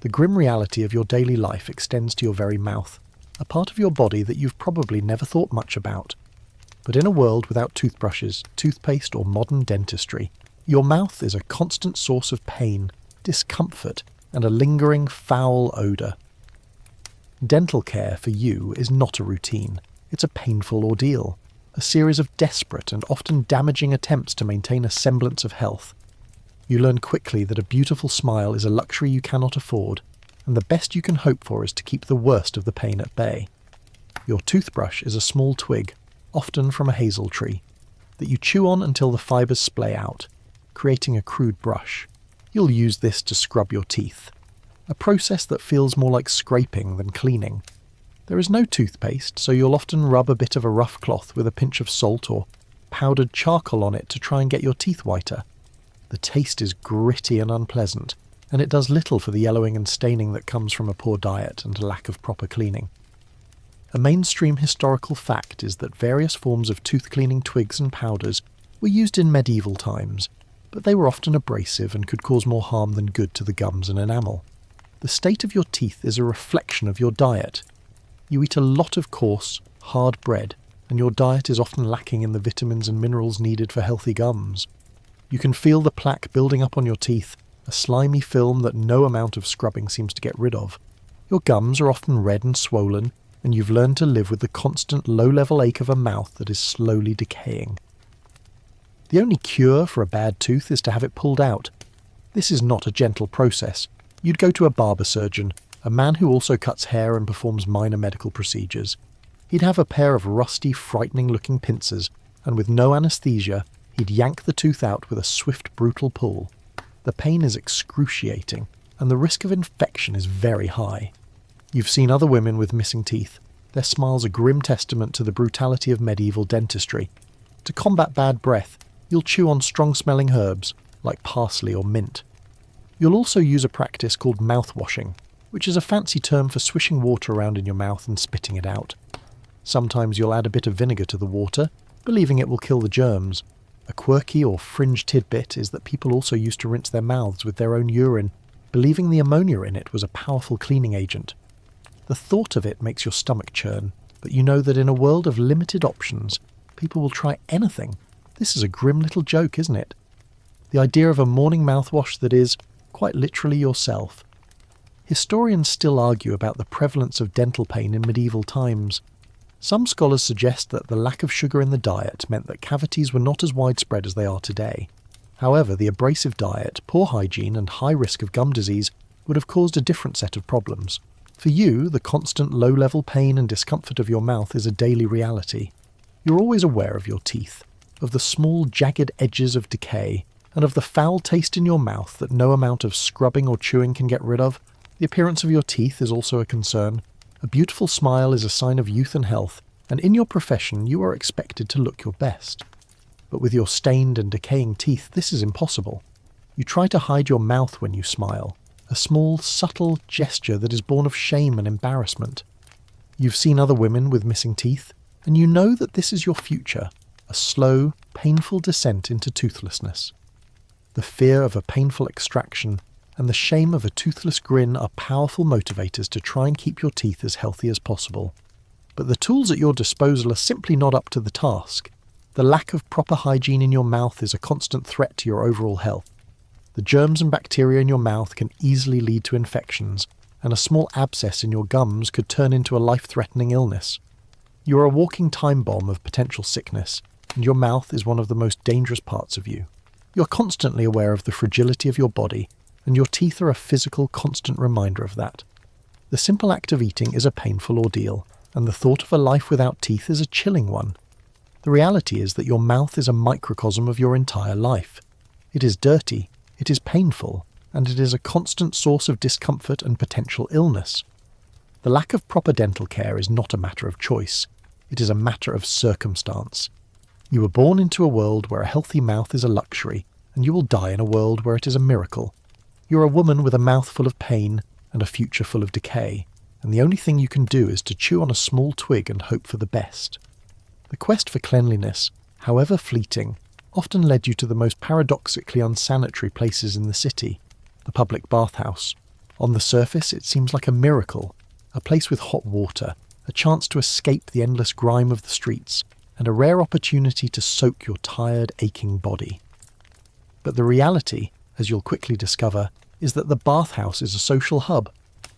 Speaker 1: The grim reality of your daily life extends to your very mouth. a part of your body that you've probably never thought much about. But in a world without toothbrushes, toothpaste, or modern dentistry, your mouth is a constant source of pain, discomfort, and a lingering foul odour. Dental care for you is not a routine. It's a painful ordeal, a series of desperate and often damaging attempts to maintain a semblance of health. You learn quickly that a beautiful smile is a luxury you cannot afford, and the best you can hope for is to keep the worst of the pain at bay. Your toothbrush is a small twig, often from a hazel tree, that you chew on until the fibres splay out, creating a crude brush. You'll use this to scrub your teeth, a process that feels more like scraping than cleaning. There is no toothpaste, so you'll often rub a bit of a rough cloth with a pinch of salt or powdered charcoal on it to try and get your teeth whiter. The taste is gritty and unpleasant, and it does little for the yellowing and staining that comes from a poor diet and a lack of proper cleaning. A mainstream historical fact is that various forms of tooth-cleaning twigs and powders were used in medieval times, but they were often abrasive and could cause more harm than good to the gums and enamel. The state of your teeth is a reflection of your diet. You eat a lot of coarse, hard bread, and your diet is often lacking in the vitamins and minerals needed for healthy gums. You can feel the plaque building up on your teeth, a slimy film that no amount of scrubbing seems to get rid of. Your gums are often red and swollen, and you've learned to live with the constant low-level ache of a mouth that is slowly decaying. The only cure for a bad tooth is to have it pulled out. This is not a gentle process. You'd go to a barber surgeon, a man who also cuts hair and performs minor medical procedures. He'd have a pair of rusty, frightening-looking pincers, and with no anaesthesia, he'd yank the tooth out with a swift, brutal pull. The pain is excruciating, and the risk of infection is very high. You've seen other women with missing teeth. Their smile's a grim testament to the brutality of medieval dentistry. To combat bad breath, you'll chew on strong-smelling herbs, like parsley or mint. You'll also use a practice called mouthwashing, which is a fancy term for swishing water around in your mouth and spitting it out. Sometimes you'll add a bit of vinegar to the water, believing it will kill the germs. A quirky or fringe tidbit is that people also used to rinse their mouths with their own urine, believing the ammonia in it was a powerful cleaning agent. The thought of it makes your stomach churn, but you know that in a world of limited options, people will try anything. This is a grim little joke, isn't it? The idea of a morning mouthwash that is, quite literally, yourself. Historians still argue about the prevalence of dental pain in medieval times. Some scholars suggest that the lack of sugar in the diet meant that cavities were not as widespread as they are today. However, the abrasive diet, poor hygiene, and high risk of gum disease would have caused a different set of problems. For you, the constant low-level pain and discomfort of your mouth is a daily reality. You're always aware of your teeth, of the small, jagged edges of decay, and of the foul taste in your mouth that no amount of scrubbing or chewing can get rid of. The appearance of your teeth is also a concern. A beautiful smile is a sign of youth and health, and in your profession you are expected to look your best. But with your stained and decaying teeth, this is impossible. You try to hide your mouth when you smile, a small, subtle gesture that is born of shame and embarrassment. You've seen other women with missing teeth, and you know that this is your future, a slow, painful descent into toothlessness. The fear of a painful extraction and the shame of a toothless grin are powerful motivators to try and keep your teeth as healthy as possible. But the tools at your disposal are simply not up to the task. The lack of proper hygiene in your mouth is a constant threat to your overall health. The germs and bacteria in your mouth can easily lead to infections, and a small abscess in your gums could turn into a life-threatening illness. You are a walking time bomb of potential sickness, and your mouth is one of the most dangerous parts of you. You're constantly aware of the fragility of your body, and your teeth are a physical, constant reminder of that. The simple act of eating is a painful ordeal, and the thought of a life without teeth is a chilling one. The reality is that your mouth is a microcosm of your entire life. It is dirty, it is painful, and it is a constant source of discomfort and potential illness. The lack of proper dental care is not a matter of choice. It is a matter of circumstance. You were born into a world where a healthy mouth is a luxury, and you will die in a world where it is a miracle. You're a woman with a mouth full of pain and a future full of decay, and the only thing you can do is to chew on a small twig and hope for the best. The quest for cleanliness, however fleeting, often led you to the most paradoxically unsanitary places in the city, the public bathhouse. On the surface, it seems like a miracle, a place with hot water, a chance to escape the endless grime of the streets, and a rare opportunity to soak your tired, aching body. But the reality, as you'll quickly discover, is that the bathhouse is a social hub,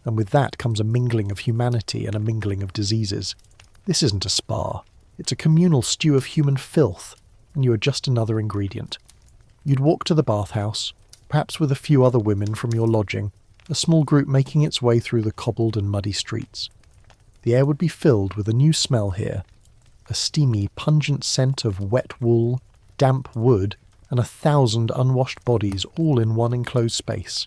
Speaker 1: and with that comes a mingling of humanity and a mingling of diseases. This isn't a spa, it's a communal stew of human filth, and you are just another ingredient. You'd walk to the bathhouse, perhaps with a few other women from your lodging, a small group making its way through the cobbled and muddy streets. The air would be filled with a new smell here, a steamy, pungent scent of wet wool, damp wood, and 1,000 unwashed bodies all in one enclosed space.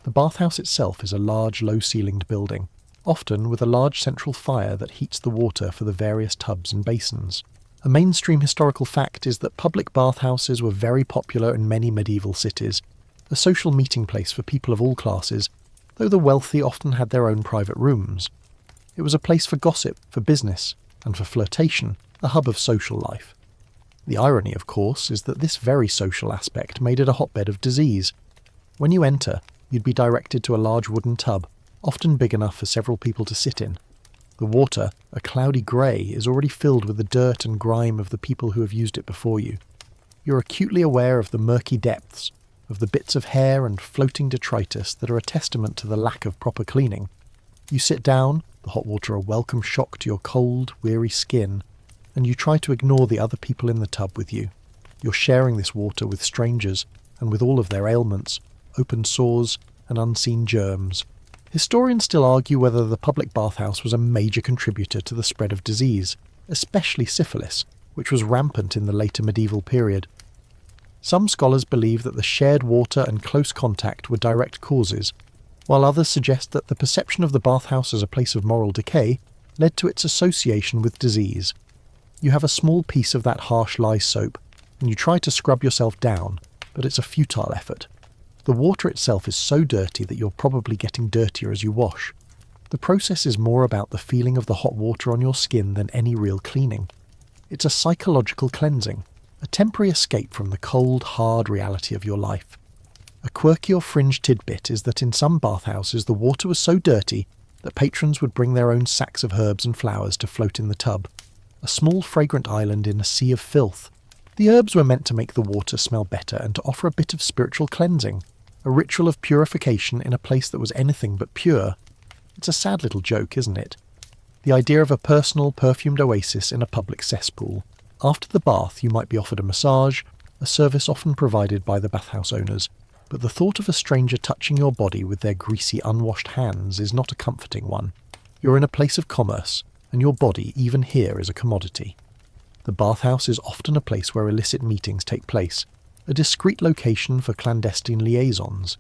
Speaker 1: The bathhouse itself is a large, low-ceilinged building, often with a large central fire that heats the water for the various tubs and basins. A mainstream historical fact is that public bathhouses were very popular in many medieval cities, a social meeting place for people of all classes, though the wealthy often had their own private rooms. It was a place for gossip, for business, and for flirtation, a hub of social life. The irony, of course, is that this very social aspect made it a hotbed of disease. When you enter, you'd be directed to a large wooden tub, often big enough for several people to sit in. The water, a cloudy grey, is already filled with the dirt and grime of the people who have used it before you. You're acutely aware of the murky depths, of the bits of hair and floating detritus that are a testament to the lack of proper cleaning. You sit down, the hot water a welcome shock to your cold, weary skin, and you try to ignore the other people in the tub with you. You're sharing this water with strangers, and with all of their ailments, open sores, and unseen germs. Historians still argue whether the public bathhouse was a major contributor to the spread of disease, especially syphilis, which was rampant in the later medieval period. Some scholars believe that the shared water and close contact were direct causes, while others suggest that the perception of the bathhouse as a place of moral decay led to its association with disease. You have a small piece of that harsh lye soap, and you try to scrub yourself down, but it's a futile effort. The water itself is so dirty that you're probably getting dirtier as you wash. The process is more about the feeling of the hot water on your skin than any real cleaning. It's a psychological cleansing, a temporary escape from the cold, hard reality of your life. A quirky or fringe tidbit is that in some bathhouses the water was so dirty that patrons would bring their own sacks of herbs and flowers to float in the tub. A small fragrant island in a sea of filth. The herbs were meant to make the water smell better and to offer a bit of spiritual cleansing, a ritual of purification in a place that was anything but pure. It's a sad little joke, isn't it? The idea of a personal, perfumed oasis in a public cesspool. After the bath you might be offered a massage, a service often provided by the bathhouse owners, but the thought of a stranger touching your body with their greasy, unwashed hands is not a comforting one. You're in a place of commerce, and your body, even here, is a commodity. The bathhouse is often a place where illicit meetings take place, a discreet location for clandestine liaisons.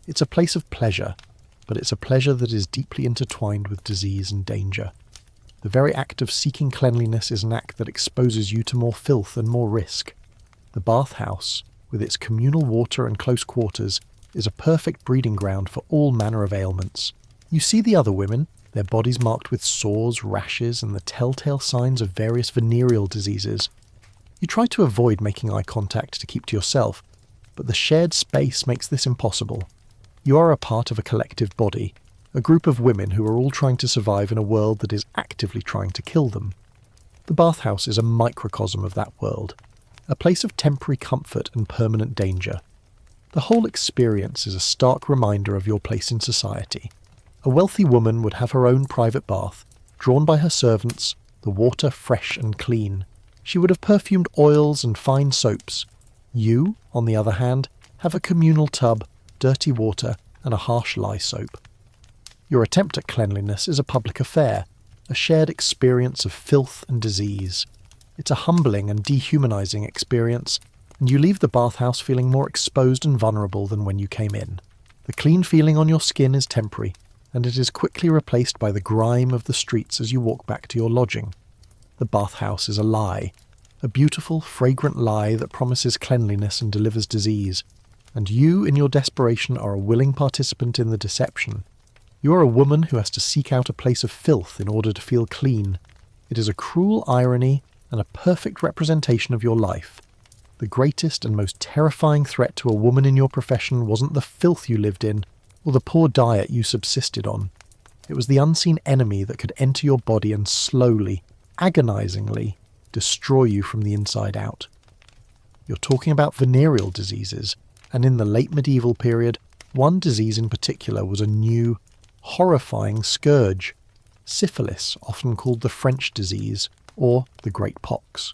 Speaker 1: It's a place of pleasure, but it's a pleasure that is deeply intertwined with disease and danger. The very act of seeking cleanliness is an act that exposes you to more filth and more risk. The bathhouse, with its communal water and close quarters, is a perfect breeding ground for all manner of ailments. You see the other women, their bodies marked with sores, rashes, and the telltale signs of various venereal diseases. You try to avoid making eye contact to keep to yourself, but the shared space makes this impossible. You are a part of a collective body, a group of women who are all trying to survive in a world that is actively trying to kill them. The bathhouse is a microcosm of that world, a place of temporary comfort and permanent danger. The whole experience is a stark reminder of your place in society. A wealthy woman would have her own private bath, drawn by her servants, the water fresh and clean. She would have perfumed oils and fine soaps. You, on the other hand, have a communal tub, dirty water, and a harsh lye soap. Your attempt at cleanliness is a public affair, a shared experience of filth and disease. It's a humbling and dehumanizing experience, and you leave the bathhouse feeling more exposed and vulnerable than when you came in. The clean feeling on your skin is temporary, and it is quickly replaced by the grime of the streets as you walk back to your lodging. The bathhouse is a lie, a beautiful, fragrant lie that promises cleanliness and delivers disease, and you, in your desperation, are a willing participant in the deception. You are a woman who has to seek out a place of filth in order to feel clean. It is a cruel irony and a perfect representation of your life. The greatest and most terrifying threat to a woman in your profession wasn't the filth you lived in, or the poor diet you subsisted on. It was the unseen enemy that could enter your body and slowly, agonizingly, destroy you from the inside out. You're talking about venereal diseases, and in the late medieval period, one disease in particular was a new, horrifying scourge: syphilis, often called the French disease, or the Great Pox.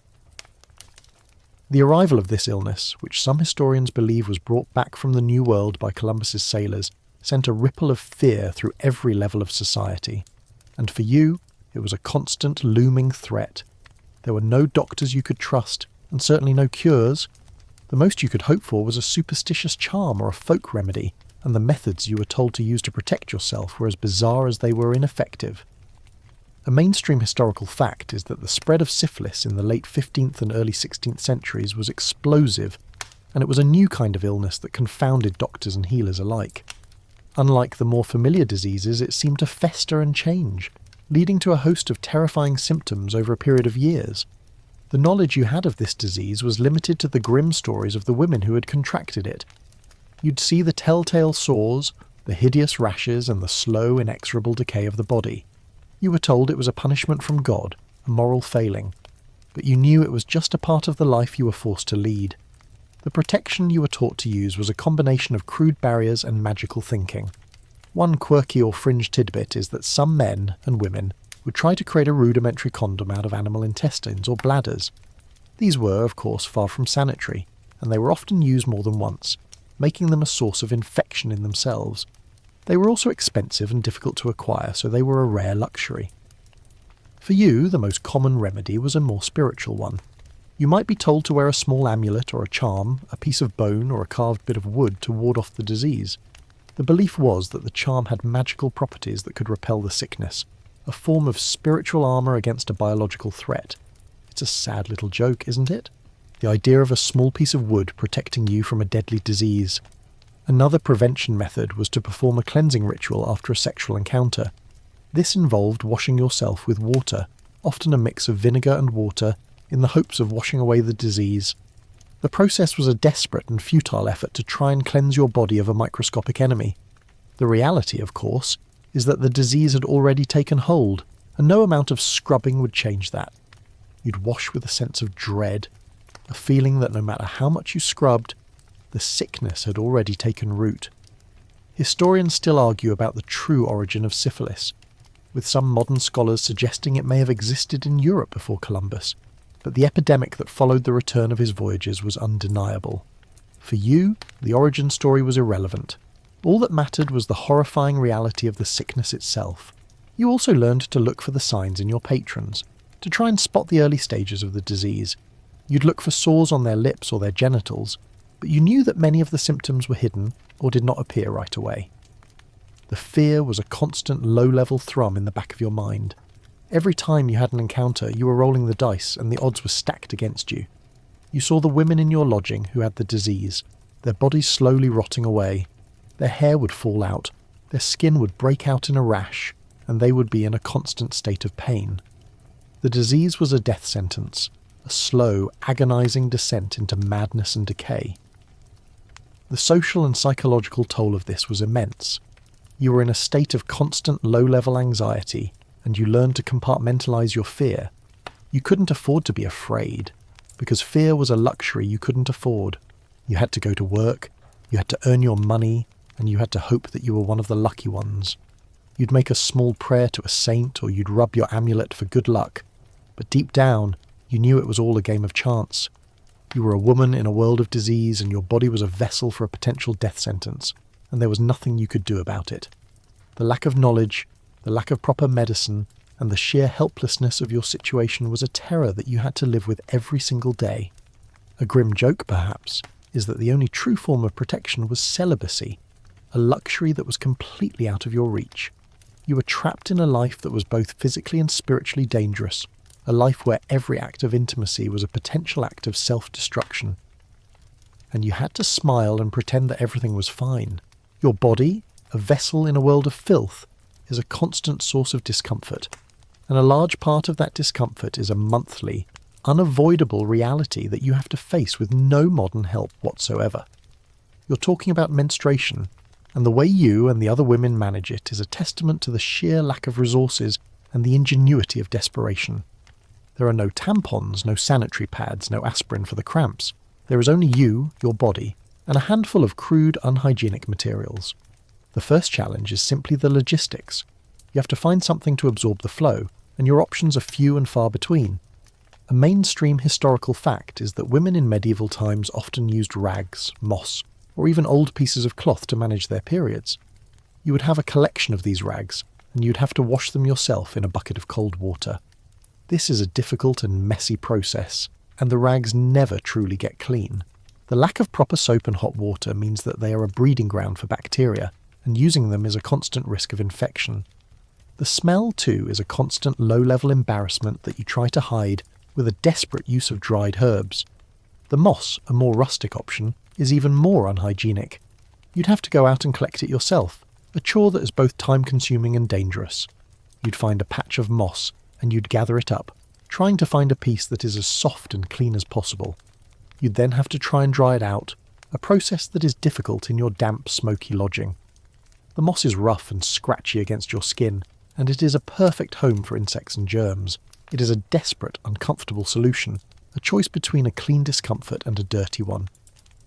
Speaker 1: The arrival of this illness, which some historians believe was brought back from the New World by Columbus's sailors, sent a ripple of fear through every level of society. And for you, it was a constant looming threat. There were no doctors you could trust, and certainly no cures. The most you could hope for was a superstitious charm or a folk remedy, and the methods you were told to use to protect yourself were as bizarre as they were ineffective. A mainstream historical fact is that the spread of syphilis in the late 15th and early 16th centuries was explosive, and it was a new kind of illness that confounded doctors and healers alike. Unlike the more familiar diseases, it seemed to fester and change, leading to a host of terrifying symptoms over a period of years. The knowledge you had of this disease was limited to the grim stories of the women who had contracted it. You'd see the telltale sores, the hideous rashes, and the slow, inexorable decay of the body. You were told it was a punishment from God, a moral failing, but you knew it was just a part of the life you were forced to lead. The protection you were taught to use was a combination of crude barriers and magical thinking. One quirky or fringe tidbit is that some men and women would try to create a rudimentary condom out of animal intestines or bladders. These were, of course, far from sanitary, and they were often used more than once, making them a source of infection in themselves. They were also expensive and difficult to acquire, so they were a rare luxury. For you, the most common remedy was a more spiritual one. You might be told to wear a small amulet or a charm, a piece of bone or a carved bit of wood to ward off the disease. The belief was that the charm had magical properties that could repel the sickness, a form of spiritual armour against a biological threat. It's a sad little joke, isn't it? The idea of a small piece of wood protecting you from a deadly disease. Another prevention method was to perform a cleansing ritual after a sexual encounter. This involved washing yourself with water, often a mix of vinegar and water, in the hopes of washing away the disease. The process was a desperate and futile effort to try and cleanse your body of a microscopic enemy. The reality, of course, is that the disease had already taken hold, and no amount of scrubbing would change that. You'd wash with a sense of dread, a feeling that no matter how much you scrubbed, the sickness had already taken root. Historians still argue about the true origin of syphilis, with some modern scholars suggesting it may have existed in Europe before Columbus, but the epidemic that followed the return of his voyages was undeniable. For you, the origin story was irrelevant. All that mattered was the horrifying reality of the sickness itself. You also learned to look for the signs in your patrons, to try and spot the early stages of the disease. You'd look for sores on their lips or their genitals, but you knew that many of the symptoms were hidden or did not appear right away. The fear was a constant low-level thrum in the back of your mind. Every time you had an encounter, you were rolling the dice and the odds were stacked against you. You saw the women in your lodging who had the disease, their bodies slowly rotting away. Their hair would fall out, their skin would break out in a rash, and they would be in a constant state of pain. The disease was a death sentence, a slow, agonizing descent into madness and decay. The social and psychological toll of this was immense. You were in a state of constant low-level anxiety, and you learned to compartmentalize your fear. You couldn't afford to be afraid, because fear was a luxury you couldn't afford. You had to go to work, you had to earn your money, and you had to hope that you were one of the lucky ones. You'd make a small prayer to a saint, or you'd rub your amulet for good luck, but deep down, you knew it was all a game of chance. You were a woman in a world of disease, and your body was a vessel for a potential death sentence, and there was nothing you could do about it. The lack of knowledge, the lack of proper medicine, and the sheer helplessness of your situation was a terror that you had to live with every single day. A grim joke, perhaps, is that the only true form of protection was celibacy, a luxury that was completely out of your reach. You were trapped in a life that was both physically and spiritually dangerous, a life where every act of intimacy was a potential act of self-destruction. And you had to smile and pretend that everything was fine. Your body, a vessel in a world of filth, is a constant source of discomfort, and a large part of that discomfort is a monthly, unavoidable reality that you have to face with no modern help whatsoever. You're talking about menstruation, and the way you and the other women manage it is a testament to the sheer lack of resources and the ingenuity of desperation. There are no tampons, no sanitary pads, no aspirin for the cramps. There is only you, your body, and a handful of crude, unhygienic materials. The first challenge is simply the logistics. You have to find something to absorb the flow, and your options are few and far between. A mainstream historical fact is that women in medieval times often used rags, moss, or even old pieces of cloth to manage their periods. You would have a collection of these rags, and you'd have to wash them yourself in a bucket of cold water. This is a difficult and messy process, and the rags never truly get clean. The lack of proper soap and hot water means that they are a breeding ground for bacteria, and using them is a constant risk of infection. The smell, too, is a constant low-level embarrassment that you try to hide with a desperate use of dried herbs. The moss, a more rustic option, is even more unhygienic. You'd have to go out and collect it yourself, a chore that is both time-consuming and dangerous. You'd find a patch of moss, and you'd gather it up, trying to find a piece that is as soft and clean as possible. You'd then have to try and dry it out, a process that is difficult in your damp, smoky lodging. The moss is rough and scratchy against your skin, and it is a perfect home for insects and germs. It is a desperate, uncomfortable solution, a choice between a clean discomfort and a dirty one.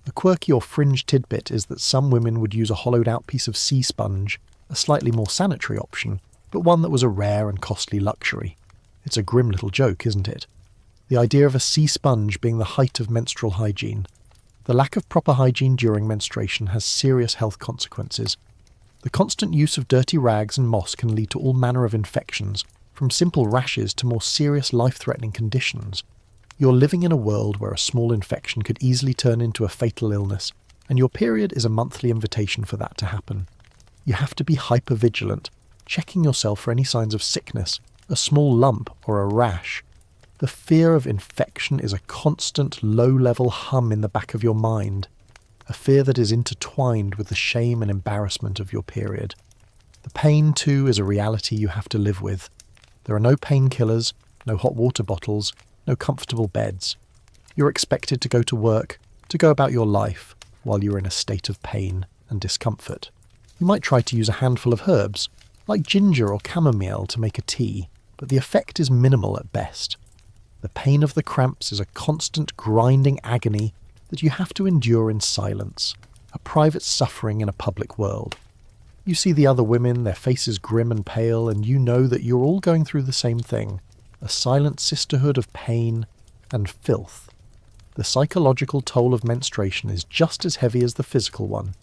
Speaker 1: A quirky or fringe tidbit is that some women would use a hollowed-out piece of sea sponge, a slightly more sanitary option, but one that was a rare and costly luxury. It's a grim little joke, isn't it? The idea of a sea sponge being the height of menstrual hygiene. The lack of proper hygiene during menstruation has serious health consequences. The constant use of dirty rags and moss can lead to all manner of infections, from simple rashes to more serious life-threatening conditions. You're living in a world where a small infection could easily turn into a fatal illness, and your period is a monthly invitation for that to happen. You have to be hyper-vigilant, checking yourself for any signs of sickness, a small lump or a rash. The fear of infection is a constant low-level hum in the back of your mind, a fear that is intertwined with the shame and embarrassment of your period. The pain, too, is a reality you have to live with. There are no painkillers, no hot water bottles, no comfortable beds. You're expected to go to work, to go about your life, while you're in a state of pain and discomfort. You might try to use a handful of herbs, like ginger or chamomile, to make a tea, but the effect is minimal at best. The pain of the cramps is a constant grinding agony that you have to endure in silence, a private suffering in a public world. You see the other women, their faces grim and pale, and you know that you're all going through the same thing, a silent sisterhood of pain and filth. The psychological toll of menstruation is just as heavy as the physical one.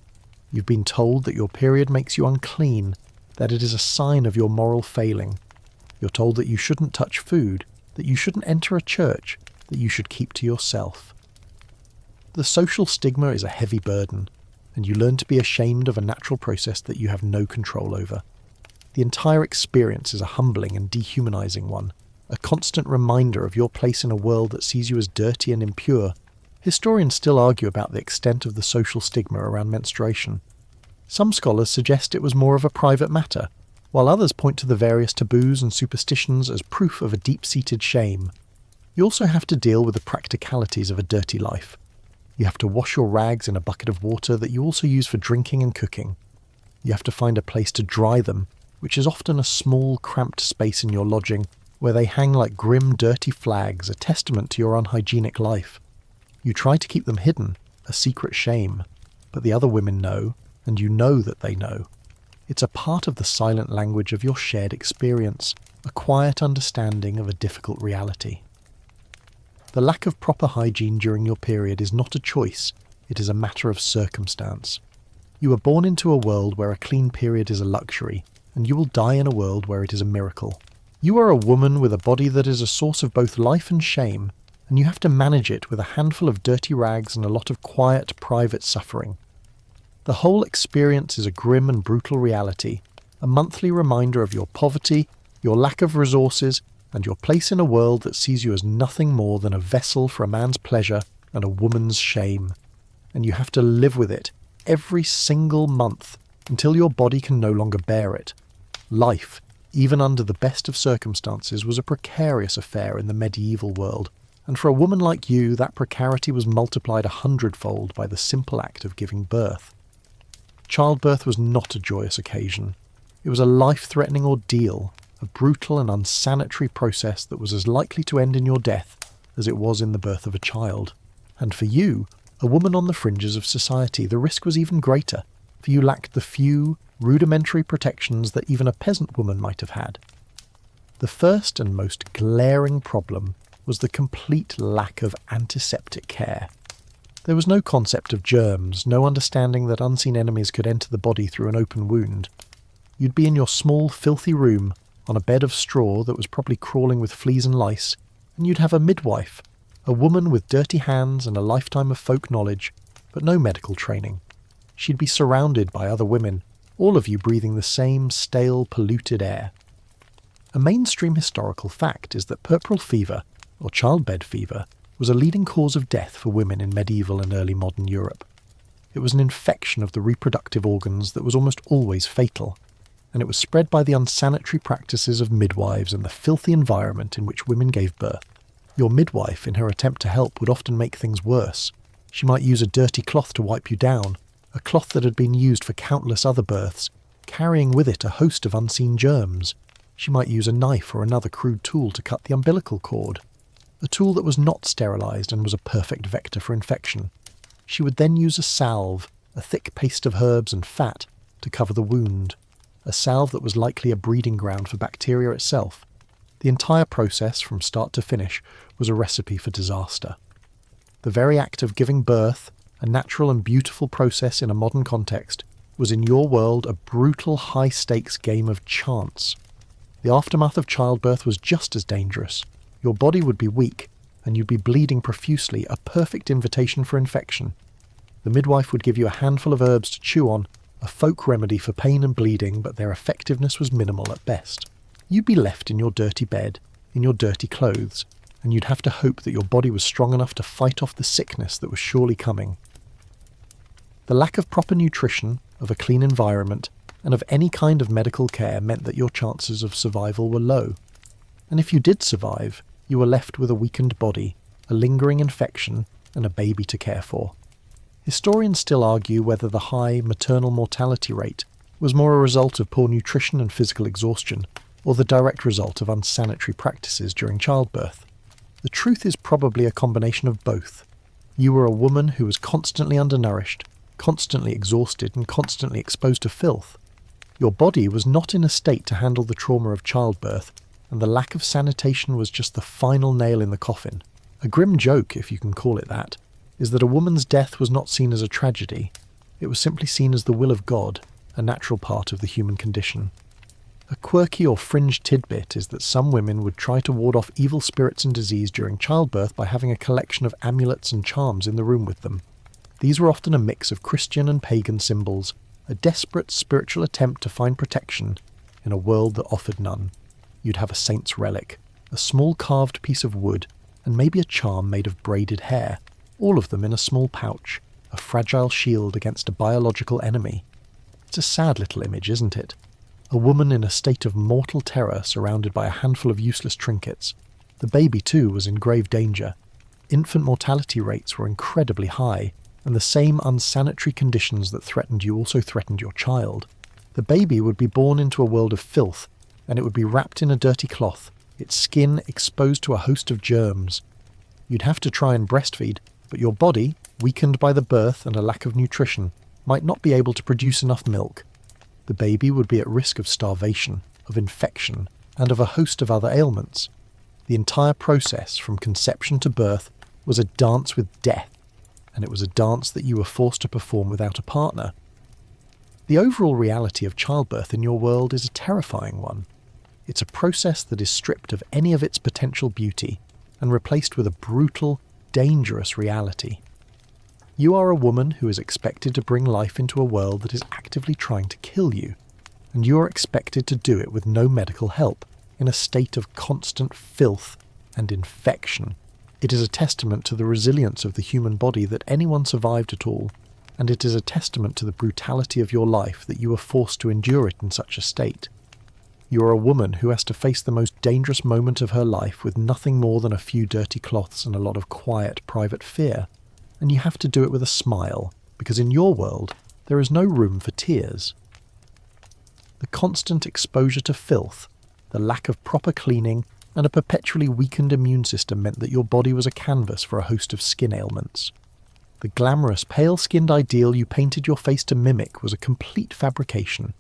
Speaker 1: You've been told that your period makes you unclean, that it is a sign of your moral failing. You're told that you shouldn't touch food, that you shouldn't enter a church, that you should keep to yourself. The social stigma is a heavy burden, and you learn to be ashamed of a natural process that you have no control over. The entire experience is a humbling and dehumanizing one, a constant reminder of your place in a world that sees you as dirty and impure. Historians still argue about the extent of the social stigma around menstruation. Some scholars suggest it was more of a private matter, while others point to the various taboos and superstitions as proof of a deep-seated shame. You also have to deal with the practicalities of a dirty life. You have to wash your rags in a bucket of water that you also use for drinking and cooking. You have to find a place to dry them, which is often a small, cramped space in your lodging where they hang like grim, dirty flags, a testament to your unhygienic life. You try to keep them hidden, a secret shame, but the other women know, and you know that they know. It's a part of the silent language of your shared experience, a quiet understanding of a difficult reality. The lack of proper hygiene during your period is not a choice, it is a matter of circumstance. You are born into a world where a clean period is a luxury, and you will die in a world where it is a miracle. You are a woman with a body that is a source of both life and shame, and you have to manage it with a handful of dirty rags and a lot of quiet, private suffering. The whole experience is a grim and brutal reality, a monthly reminder of your poverty, your lack of resources, and your place in a world that sees you as nothing more than a vessel for a man's pleasure and a woman's shame. And you have to live with it every single month until your body can no longer bear it. Life, even under the best of circumstances, was a precarious affair in the medieval world, and for a woman like you, that precarity was multiplied 100-fold by the simple act of giving birth. Childbirth was not a joyous occasion. It was a life-threatening ordeal, a brutal and unsanitary process that was as likely to end in your death as it was in the birth of a child. And for you, a woman on the fringes of society, the risk was even greater, for you lacked the few, rudimentary protections that even a peasant woman might have had. The first and most glaring problem was the complete lack of antiseptic care. There was no concept of germs, no understanding that unseen enemies could enter the body through an open wound. You'd be in your small, filthy room, on a bed of straw that was probably crawling with fleas and lice, and you'd have a midwife, a woman with dirty hands and a lifetime of folk knowledge, but no medical training. She'd be surrounded by other women, all of you breathing the same stale, polluted air. A mainstream historical fact is that puerperal fever, or childbed fever, was a leading cause of death for women in medieval and early modern Europe. It was an infection of the reproductive organs that was almost always fatal, and it was spread by the unsanitary practices of midwives and the filthy environment in which women gave birth. Your midwife, in her attempt to help, would often make things worse. She might use a dirty cloth to wipe you down, a cloth that had been used for countless other births, carrying with it a host of unseen germs. She might use a knife or another crude tool to cut the umbilical cord, a tool that was not sterilised and was a perfect vector for infection. She would then use a salve, a thick paste of herbs and fat, to cover the wound, a salve that was likely a breeding ground for bacteria itself. The entire process, from start to finish, was a recipe for disaster. The very act of giving birth, a natural and beautiful process in a modern context, was in your world a brutal high-stakes game of chance. The aftermath of childbirth was just as dangerous. Your body would be weak, and you'd be bleeding profusely, a perfect invitation for infection. The midwife would give you a handful of herbs to chew on, a folk remedy for pain and bleeding, but their effectiveness was minimal at best. You'd be left in your dirty bed, in your dirty clothes, and you'd have to hope that your body was strong enough to fight off the sickness that was surely coming. The lack of proper nutrition, of a clean environment, and of any kind of medical care meant that your chances of survival were low. And if you did survive, you were left with a weakened body, a lingering infection, and a baby to care for. Historians still argue whether the high maternal mortality rate was more a result of poor nutrition and physical exhaustion, or the direct result of unsanitary practices during childbirth. The truth is probably a combination of both. You were a woman who was constantly undernourished, constantly exhausted, and constantly exposed to filth. Your body was not in a state to handle the trauma of childbirth, and the lack of sanitation was just the final nail in the coffin. A grim joke, if you can call it that, is that a woman's death was not seen as a tragedy. It was simply seen as the will of God, a natural part of the human condition. A quirky or fringe tidbit is that some women would try to ward off evil spirits and disease during childbirth by having a collection of amulets and charms in the room with them. These were often a mix of Christian and pagan symbols, a desperate spiritual attempt to find protection in a world that offered none. You'd have a saint's relic, a small carved piece of wood, and maybe a charm made of braided hair, all of them in a small pouch, a fragile shield against a biological enemy. It's a sad little image, isn't it? A woman in a state of mortal terror surrounded by a handful of useless trinkets. The baby, too, was in grave danger. Infant mortality rates were incredibly high, and the same unsanitary conditions that threatened you also threatened your child. The baby would be born into a world of filth, and it would be wrapped in a dirty cloth, its skin exposed to a host of germs. You'd have to try and breastfeed, but your body, weakened by the birth and a lack of nutrition, might not be able to produce enough milk. The baby would be at risk of starvation, of infection, and of a host of other ailments. The entire process, from conception to birth, was a dance with death, and it was a dance that you were forced to perform without a partner. The overall reality of childbirth in your world is a terrifying one. It's a process that is stripped of any of its potential beauty and replaced with a brutal, dangerous reality. You are a woman who is expected to bring life into a world that is actively trying to kill you, and you are expected to do it with no medical help, in a state of constant filth and infection. It is a testament to the resilience of the human body that anyone survived at all, and it is a testament to the brutality of your life that you are forced to endure it in such a state. You are a woman who has to face the most dangerous moment of her life with nothing more than a few dirty cloths and a lot of quiet, private fear. And you have to do it with a smile, because in your world, there is no room for tears. The constant exposure to filth, the lack of proper cleaning, and a perpetually weakened immune system meant that your body was a canvas for a host of skin ailments. The glamorous, pale-skinned ideal you painted your face to mimic was a complete fabrication.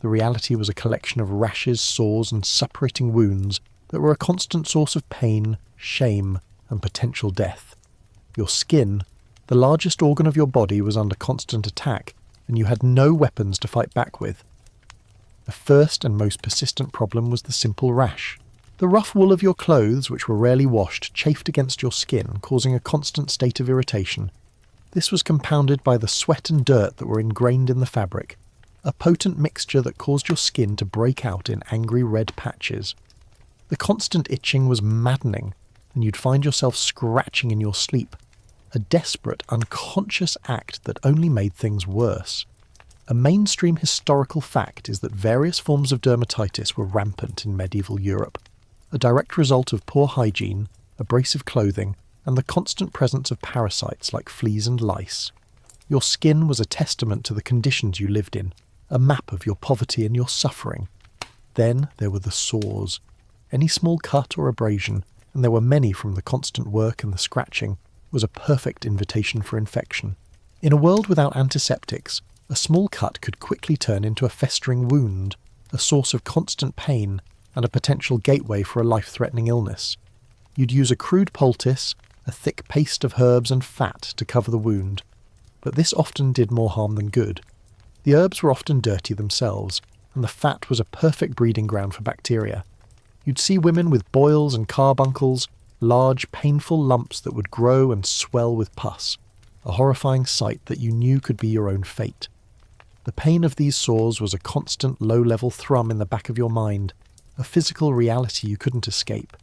Speaker 1: The reality was a collection of rashes, sores, and suppurating wounds that were a constant source of pain, shame, and potential death. Your skin, the largest organ of your body, was under constant attack, and you had no weapons to fight back with. The first and most persistent problem was the simple rash. The rough wool of your clothes, which were rarely washed, chafed against your skin, causing a constant state of irritation. This was compounded by the sweat and dirt that were ingrained in the fabric, a potent mixture that caused your skin to break out in angry red patches. The constant itching was maddening, and you'd find yourself scratching in your sleep, a desperate, unconscious act that only made things worse. A mainstream historical fact is that various forms of dermatitis were rampant in medieval Europe, a direct result of poor hygiene, abrasive clothing, and the constant presence of parasites like fleas and lice. Your skin was a testament to the conditions you lived in, a map of your poverty and your suffering. Then there were the sores. Any small cut or abrasion, and there were many from the constant work and the scratching, was a perfect invitation for infection. In a world without antiseptics, a small cut could quickly turn into a festering wound, a source of constant pain, and a potential gateway for a life-threatening illness. You'd use a crude poultice, a thick paste of herbs and fat to cover the wound, but this often did more harm than good. The herbs were often dirty themselves, and the fat was a perfect breeding ground for bacteria. You'd see women with boils and carbuncles, large, painful lumps that would grow and swell with pus, a horrifying sight that you knew could be your own fate. The pain of these sores was a constant low-level thrum in the back of your mind, a physical reality you couldn't escape.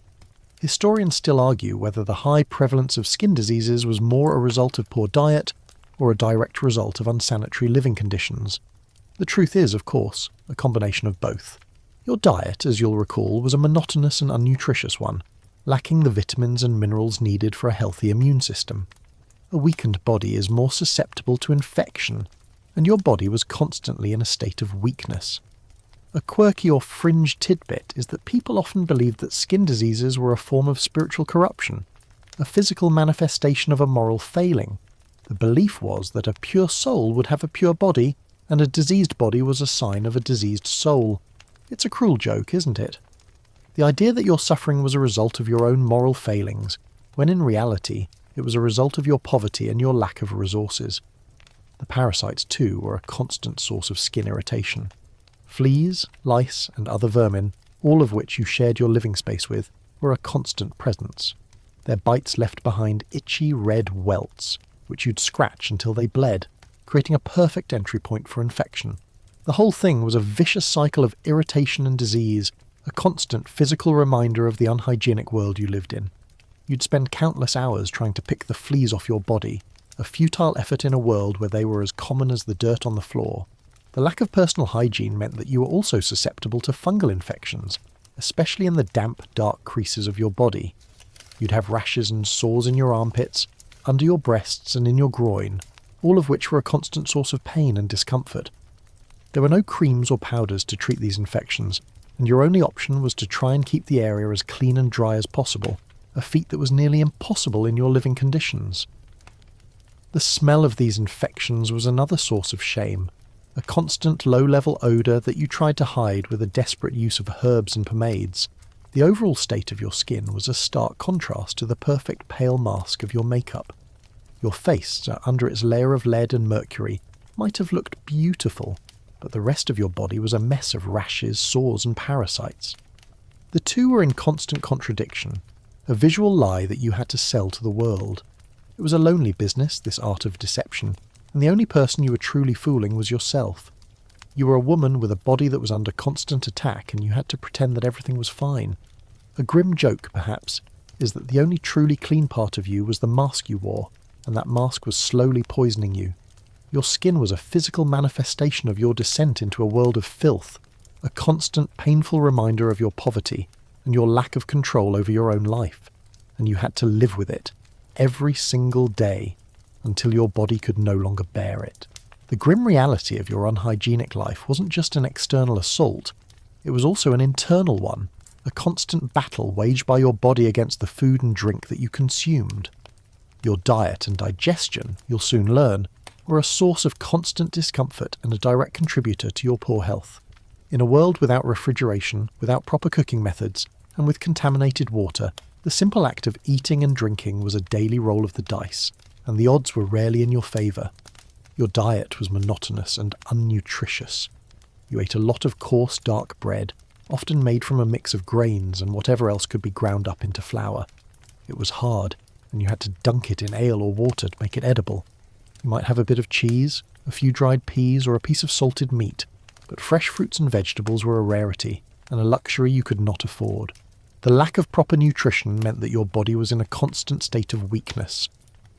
Speaker 1: Historians still argue whether the high prevalence of skin diseases was more a result of poor diet or a direct result of unsanitary living conditions. The truth is, of course, a combination of both. Your diet, as you'll recall, was a monotonous and unnutritious one, lacking the vitamins and minerals needed for a healthy immune system. A weakened body is more susceptible to infection, and your body was constantly in a state of weakness. A quirky or fringe tidbit is that people often believed that skin diseases were a form of spiritual corruption, a physical manifestation of a moral failing. The belief was that a pure soul would have a pure body, and a diseased body was a sign of a diseased soul. It's a cruel joke, isn't it? The idea that your suffering was a result of your own moral failings, when in reality it was a result of your poverty and your lack of resources. The parasites, too, were a constant source of skin irritation. Fleas, lice, and other vermin, all of which you shared your living space with, were a constant presence. Their bites left behind itchy red welts, which you'd scratch until they bled, creating a perfect entry point for infection. The whole thing was a vicious cycle of irritation and disease, a constant physical reminder of the unhygienic world you lived in. You'd spend countless hours trying to pick the fleas off your body, a futile effort in a world where they were as common as the dirt on the floor. The lack of personal hygiene meant that you were also susceptible to fungal infections, especially in the damp, dark creases of your body. You'd have rashes and sores in your armpits, under your breasts and in your groin, all of which were a constant source of pain and discomfort. There were no creams or powders to treat these infections, and your only option was to try and keep the area as clean and dry as possible, a feat that was nearly impossible in your living conditions. The smell of these infections was another source of shame, a constant low-level odour that you tried to hide with a desperate use of herbs and pomades. The overall state of your skin was a stark contrast to the perfect pale mask of your makeup. Your face, under its layer of lead and mercury, might have looked beautiful, but the rest of your body was a mess of rashes, sores, and parasites. The two were in constant contradiction, a visual lie that you had to sell to the world. It was a lonely business, this art of deception, and the only person you were truly fooling was yourself. You were a woman with a body that was under constant attack, and you had to pretend that everything was fine. A grim joke, perhaps, is that the only truly clean part of you was the mask you wore, and that mask was slowly poisoning you. Your skin was a physical manifestation of your descent into a world of filth, a constant, painful reminder of your poverty and your lack of control over your own life, and you had to live with it, every single day, until your body could no longer bear it. The grim reality of your unhygienic life wasn't just an external assault, it was also an internal one, a constant battle waged by your body against the food and drink that you consumed. Your diet and digestion, you'll soon learn, were a source of constant discomfort and a direct contributor to your poor health. In a world without refrigeration, without proper cooking methods, and with contaminated water, the simple act of eating and drinking was a daily roll of the dice, and the odds were rarely in your favour. Your diet was monotonous and unnutritious. You ate a lot of coarse, dark bread, often made from a mix of grains and whatever else could be ground up into flour. It was hard, and you had to dunk it in ale or water to make it edible. You might have a bit of cheese, a few dried peas, or a piece of salted meat, but fresh fruits and vegetables were a rarity, and a luxury you could not afford. The lack of proper nutrition meant that your body was in a constant state of weakness,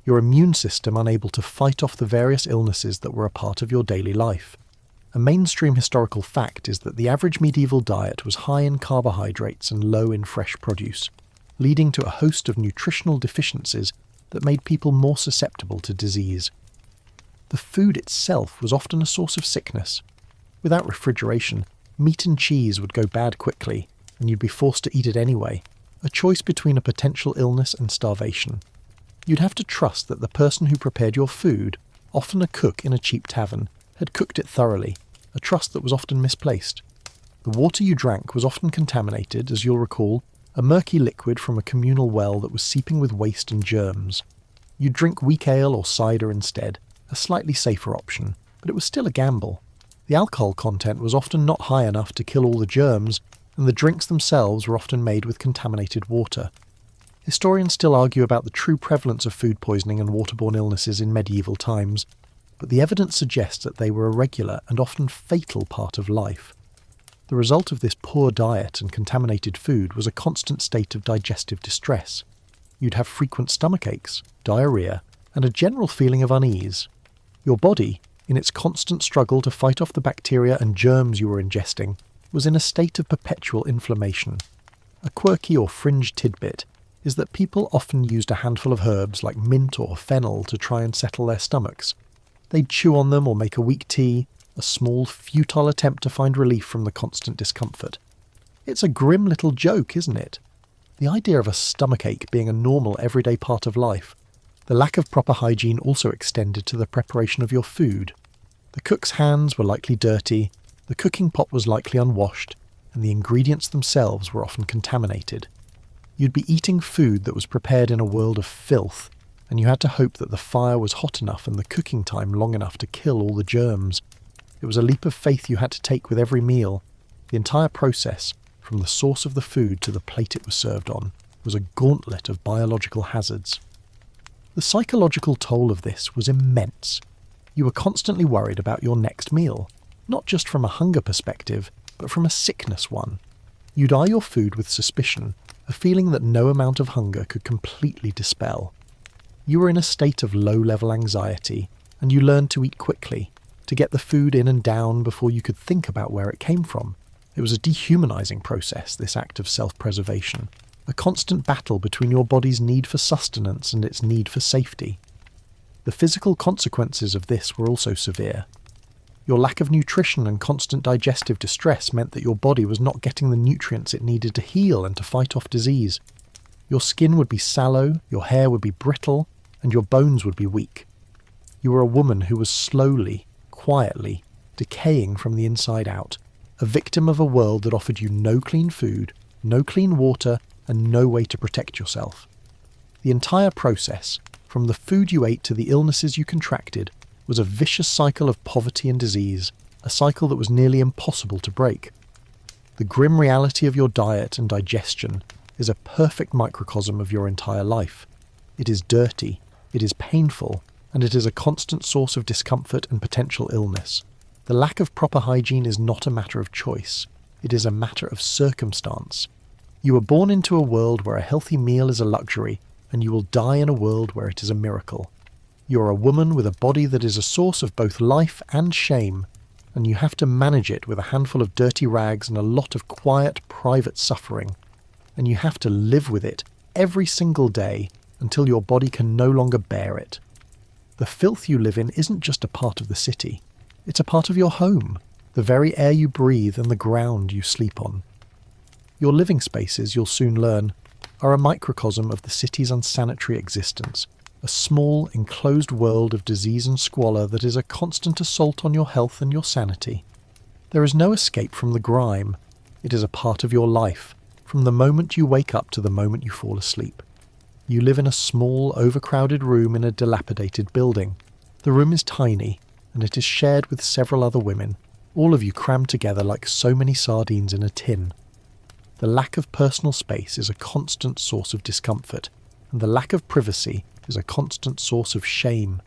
Speaker 1: your immune system unable to fight off the various illnesses that were a part of your daily life. A mainstream historical fact is that the average medieval diet was high in carbohydrates and low in fresh produce, leading to a host of nutritional deficiencies that made people more susceptible to disease. The food itself was often a source of sickness. Without refrigeration, meat and cheese would go bad quickly, and you'd be forced to eat it anyway, a choice between a potential illness and starvation. You'd have to trust that the person who prepared your food, often a cook in a cheap tavern, had cooked it thoroughly, a trust that was often misplaced. The water you drank was often contaminated, as you'll recall, a murky liquid from a communal well that was seeping with waste and germs. You'd drink weak ale or cider instead, a slightly safer option, but it was still a gamble. The alcohol content was often not high enough to kill all the germs, and the drinks themselves were often made with contaminated water. Historians still argue about the true prevalence of food poisoning and waterborne illnesses in medieval times, but the evidence suggests that they were a regular and often fatal part of life. The result of this poor diet and contaminated food was a constant state of digestive distress. You'd have frequent stomach aches, diarrhoea, and a general feeling of unease. Your body, in its constant struggle to fight off the bacteria and germs you were ingesting, was in a state of perpetual inflammation. A quirky or fringe tidbit is that people often used a handful of herbs like mint or fennel to try and settle their stomachs. They'd chew on them or make a weak tea, a small, futile attempt to find relief from the constant discomfort. It's a grim little joke, isn't it? The idea of a stomachache being a normal, everyday part of life. The lack of proper hygiene also extended to the preparation of your food. The cook's hands were likely dirty, the cooking pot was likely unwashed, and the ingredients themselves were often contaminated. You'd be eating food that was prepared in a world of filth, and you had to hope that the fire was hot enough and the cooking time long enough to kill all the germs. It was a leap of faith you had to take with every meal. The entire process, from the source of the food to the plate it was served on, was a gauntlet of biological hazards. The psychological toll of this was immense. You were constantly worried about your next meal, not just from a hunger perspective, but from a sickness one. You'd eye your food with suspicion, a feeling that no amount of hunger could completely dispel. You were in a state of low-level anxiety, and you learned to eat quickly, to get the food in and down before you could think about where it came from. It was a dehumanizing process, this act of self-preservation, a constant battle between your body's need for sustenance and its need for safety. The physical consequences of this were also severe. Your lack of nutrition and constant digestive distress meant that your body was not getting the nutrients it needed to heal and to fight off disease. Your skin would be sallow, your hair would be brittle, and your bones would be weak. You were a woman who was slowly, quietly, decaying from the inside out, a victim of a world that offered you no clean food, no clean water, and no way to protect yourself. The entire process, from the food you ate to the illnesses you contracted, was a vicious cycle of poverty and disease, a cycle that was nearly impossible to break. The grim reality of your diet and digestion is a perfect microcosm of your entire life. It is dirty, it is painful, and it is a constant source of discomfort and potential illness. The lack of proper hygiene is not a matter of choice, it is a matter of circumstance. You were born into a world where a healthy meal is a luxury, and you will die in a world where it is a miracle. You are a woman with a body that is a source of both life and shame, and you have to manage it with a handful of dirty rags and a lot of quiet, private suffering. And you have to live with it every single day until your body can no longer bear it. The filth you live in isn't just a part of the city. It's a part of your home, the very air you breathe and the ground you sleep on. Your living spaces, you'll soon learn, are a microcosm of the city's unsanitary existence, a small, enclosed world of disease and squalor that is a constant assault on your health and your sanity. There is no escape from the grime. It is a part of your life, from the moment you wake up to the moment you fall asleep. You live in a small, overcrowded room in a dilapidated building. The room is tiny, and it is shared with several other women, all of you crammed together like so many sardines in a tin. The lack of personal space is a constant source of discomfort, and the lack of privacy is a constant source of shame.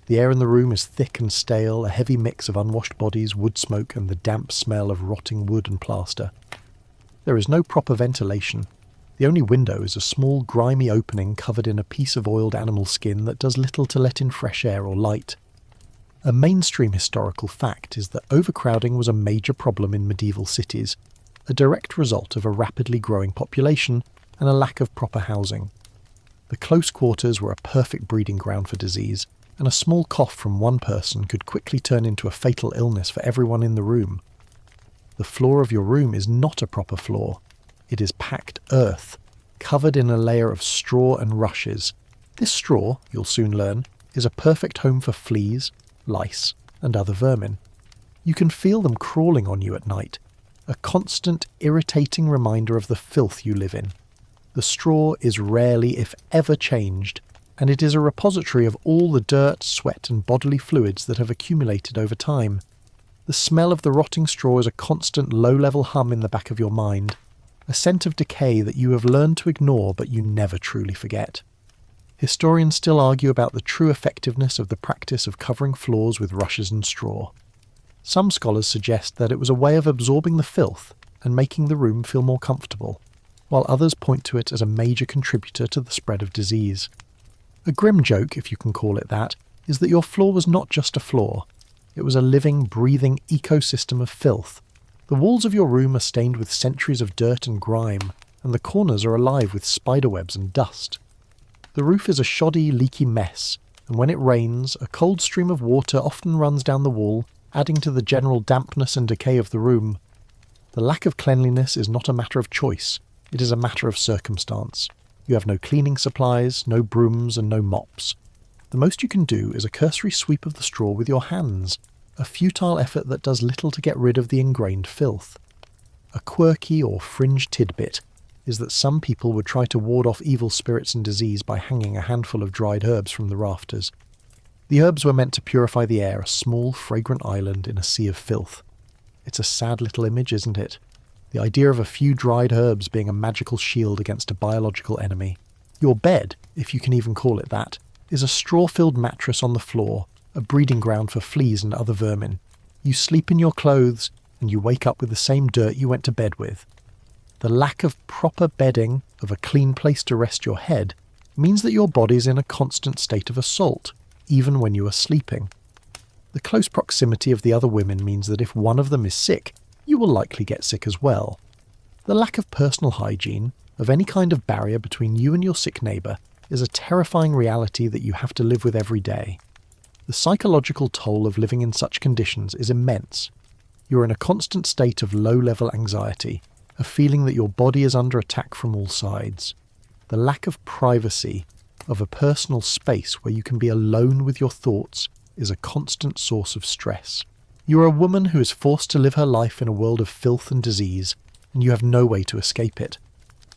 Speaker 1: The air in the room is thick and stale, a heavy mix of unwashed bodies, wood smoke, and the damp smell of rotting wood and plaster. There is no proper ventilation. The only window is a small, grimy opening covered in a piece of oiled animal skin that does little to let in fresh air or light. A mainstream historical fact is that overcrowding was a major problem in medieval cities, a direct result of a rapidly growing population and a lack of proper housing. The close quarters were a perfect breeding ground for disease, and a small cough from one person could quickly turn into a fatal illness for everyone in the room. The floor of your room is not a proper floor. It is packed earth, covered in a layer of straw and rushes. This straw, you'll soon learn, is a perfect home for fleas, lice, and other vermin. You can feel them crawling on you at night, a constant, irritating reminder of the filth you live in. The straw is rarely, if ever, changed, and it is a repository of all the dirt, sweat, and bodily fluids that have accumulated over time. The smell of the rotting straw is a constant low-level hum in the back of your mind, a scent of decay that you have learned to ignore but you never truly forget. Historians still argue about the true effectiveness of the practice of covering floors with rushes and straw. Some scholars suggest that it was a way of absorbing the filth and making the room feel more comfortable, while others point to it as a major contributor to the spread of disease. A grim joke, if you can call it that, is that your floor was not just a floor. It was a living, breathing ecosystem of filth. The walls of your room are stained with centuries of dirt and grime, and the corners are alive with spiderwebs and dust. The roof is a shoddy, leaky mess, and when it rains, a cold stream of water often runs down the wall, adding to the general dampness and decay of the room. The lack of cleanliness is not a matter of choice, it is a matter of circumstance. You have no cleaning supplies, no brooms, and no mops. The most you can do is a cursory sweep of the straw with your hands, a futile effort that does little to get rid of the ingrained filth. A quirky or fringe tidbit is that some people would try to ward off evil spirits and disease by hanging a handful of dried herbs from the rafters. The herbs were meant to purify the air, a small, fragrant island in a sea of filth. It's a sad little image, isn't it? The idea of a few dried herbs being a magical shield against a biological enemy. Your bed, if you can even call it that, is a straw-filled mattress on the floor, a breeding ground for fleas and other vermin. You sleep in your clothes, and you wake up with the same dirt you went to bed with. The lack of proper bedding, of a clean place to rest your head, means that your body's in a constant state of assault, even when you are sleeping. The close proximity of the other women means that if one of them is sick, you will likely get sick as well. The lack of personal hygiene, of any kind of barrier between you and your sick neighbour, is a terrifying reality that you have to live with every day. The psychological toll of living in such conditions is immense. You are in a constant state of low-level anxiety, a feeling that your body is under attack from all sides. The lack of privacy, of a personal space where you can be alone with your thoughts, is a constant source of stress. You are a woman who is forced to live her life in a world of filth and disease, and you have no way to escape it.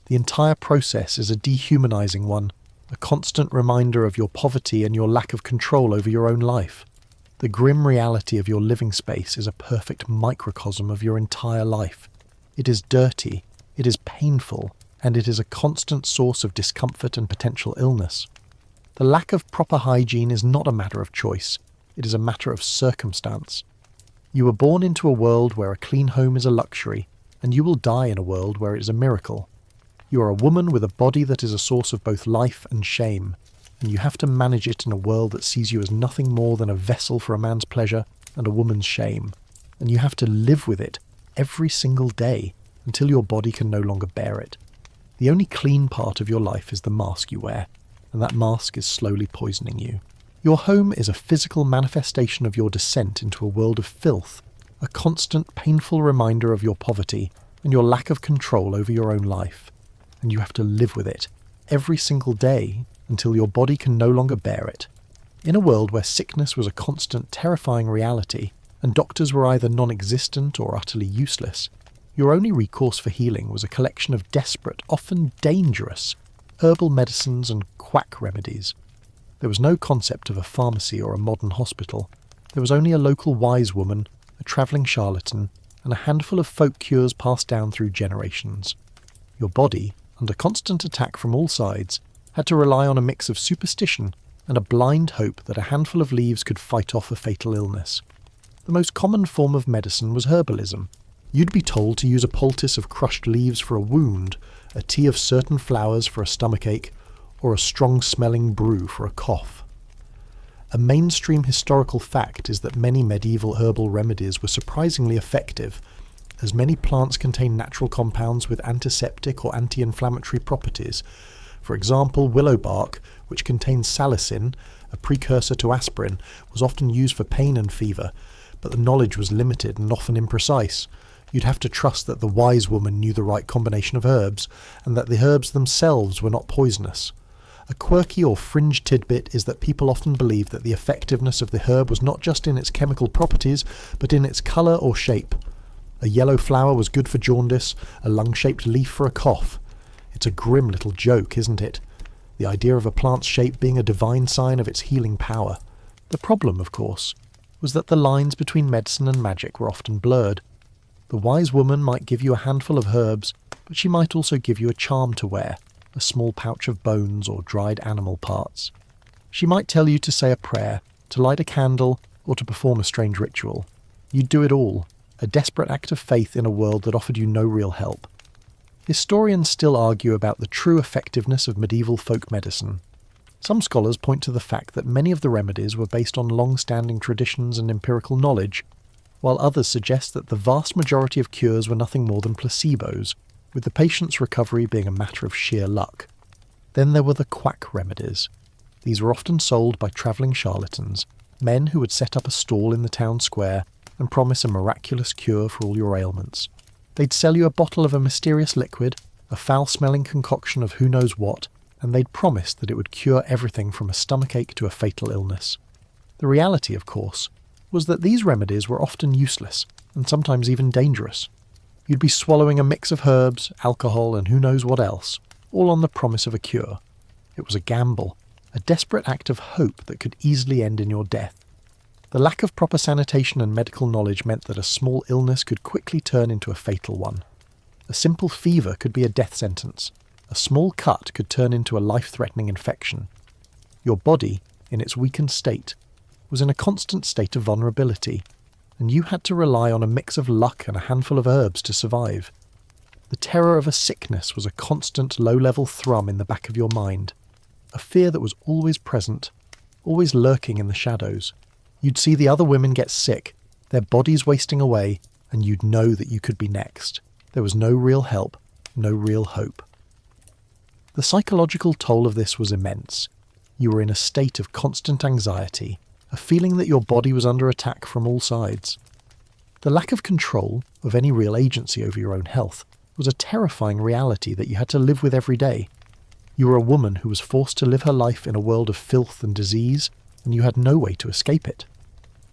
Speaker 1: The entire process is a dehumanizing one, a constant reminder of your poverty and your lack of control over your own life. The grim reality of your living space is a perfect microcosm of your entire life. It is dirty, it is painful, and it is a constant source of discomfort and potential illness. The lack of proper hygiene is not a matter of choice, it is a matter of circumstance. You were born into a world where a clean home is a luxury, and you will die in a world where it is a miracle. You are a woman with a body that is a source of both life and shame, and you have to manage it in a world that sees you as nothing more than a vessel for a man's pleasure and a woman's shame, and you have to live with it every single day until your body can no longer bear it. The only clean part of your life is the mask you wear, and that mask is slowly poisoning you. Your home is a physical manifestation of your descent into a world of filth, a constant, painful reminder of your poverty and your lack of control over your own life. And you have to live with it every single day until your body can no longer bear it. In a world where sickness was a constant, terrifying reality, and doctors were either non-existent or utterly useless, your only recourse for healing was a collection of desperate, often dangerous, herbal medicines and quack remedies. There was no concept of a pharmacy or a modern hospital. There was only a local wise woman, a travelling charlatan, and a handful of folk cures passed down through generations. Your body, under constant attack from all sides, had to rely on a mix of superstition and a blind hope that a handful of leaves could fight off a fatal illness. The most common form of medicine was herbalism. You'd be told to use a poultice of crushed leaves for a wound, a tea of certain flowers for a stomachache, or a strong-smelling brew for a cough. A mainstream historical fact is that many medieval herbal remedies were surprisingly effective, as many plants contain natural compounds with antiseptic or anti-inflammatory properties. For example, willow bark, which contains salicin, a precursor to aspirin, was often used for pain and fever, but the knowledge was limited and often imprecise. You'd have to trust that the wise woman knew the right combination of herbs, and that the herbs themselves were not poisonous. A quirky or fringe tidbit is that people often believed that the effectiveness of the herb was not just in its chemical properties, but in its colour or shape. A yellow flower was good for jaundice, a lung-shaped leaf for a cough. It's a grim little joke, isn't it? The idea of a plant's shape being a divine sign of its healing power. The problem, of course, was that the lines between medicine and magic were often blurred. The wise woman might give you a handful of herbs, but she might also give you a charm to wear, a small pouch of bones or dried animal parts. She might tell you to say a prayer, to light a candle, or to perform a strange ritual. You'd do it all, a desperate act of faith in a world that offered you no real help. Historians still argue about the true effectiveness of medieval folk medicine. Some scholars point to the fact that many of the remedies were based on long-standing traditions and empirical knowledge, while others suggest that the vast majority of cures were nothing more than placebos, with the patient's recovery being a matter of sheer luck. Then there were the quack remedies. These were often sold by travelling charlatans, men who would set up a stall in the town square and promise a miraculous cure for all your ailments. They'd sell you a bottle of a mysterious liquid, a foul-smelling concoction of who knows what, and they'd promise that it would cure everything from a stomachache to a fatal illness. The reality, of course, was that these remedies were often useless, and sometimes even dangerous. You'd be swallowing a mix of herbs, alcohol, and who knows what else, all on the promise of a cure. It was a gamble, a desperate act of hope that could easily end in your death. The lack of proper sanitation and medical knowledge meant that a small illness could quickly turn into a fatal one. A simple fever could be a death sentence. A small cut could turn into a life-threatening infection. Your body, in its weakened state, was in a constant state of vulnerability, and you had to rely on a mix of luck and a handful of herbs to survive. The terror of a sickness was a constant low-level thrum in the back of your mind, a fear that was always present, always lurking in the shadows. You'd see the other women get sick, their bodies wasting away, and you'd know that you could be next. There was no real help, no real hope. The psychological toll of this was immense. You were in a state of constant anxiety, a feeling that your body was under attack from all sides. The lack of control, of any real agency over your own health, was a terrifying reality that you had to live with every day. You were a woman who was forced to live her life in a world of filth and disease, and you had no way to escape it.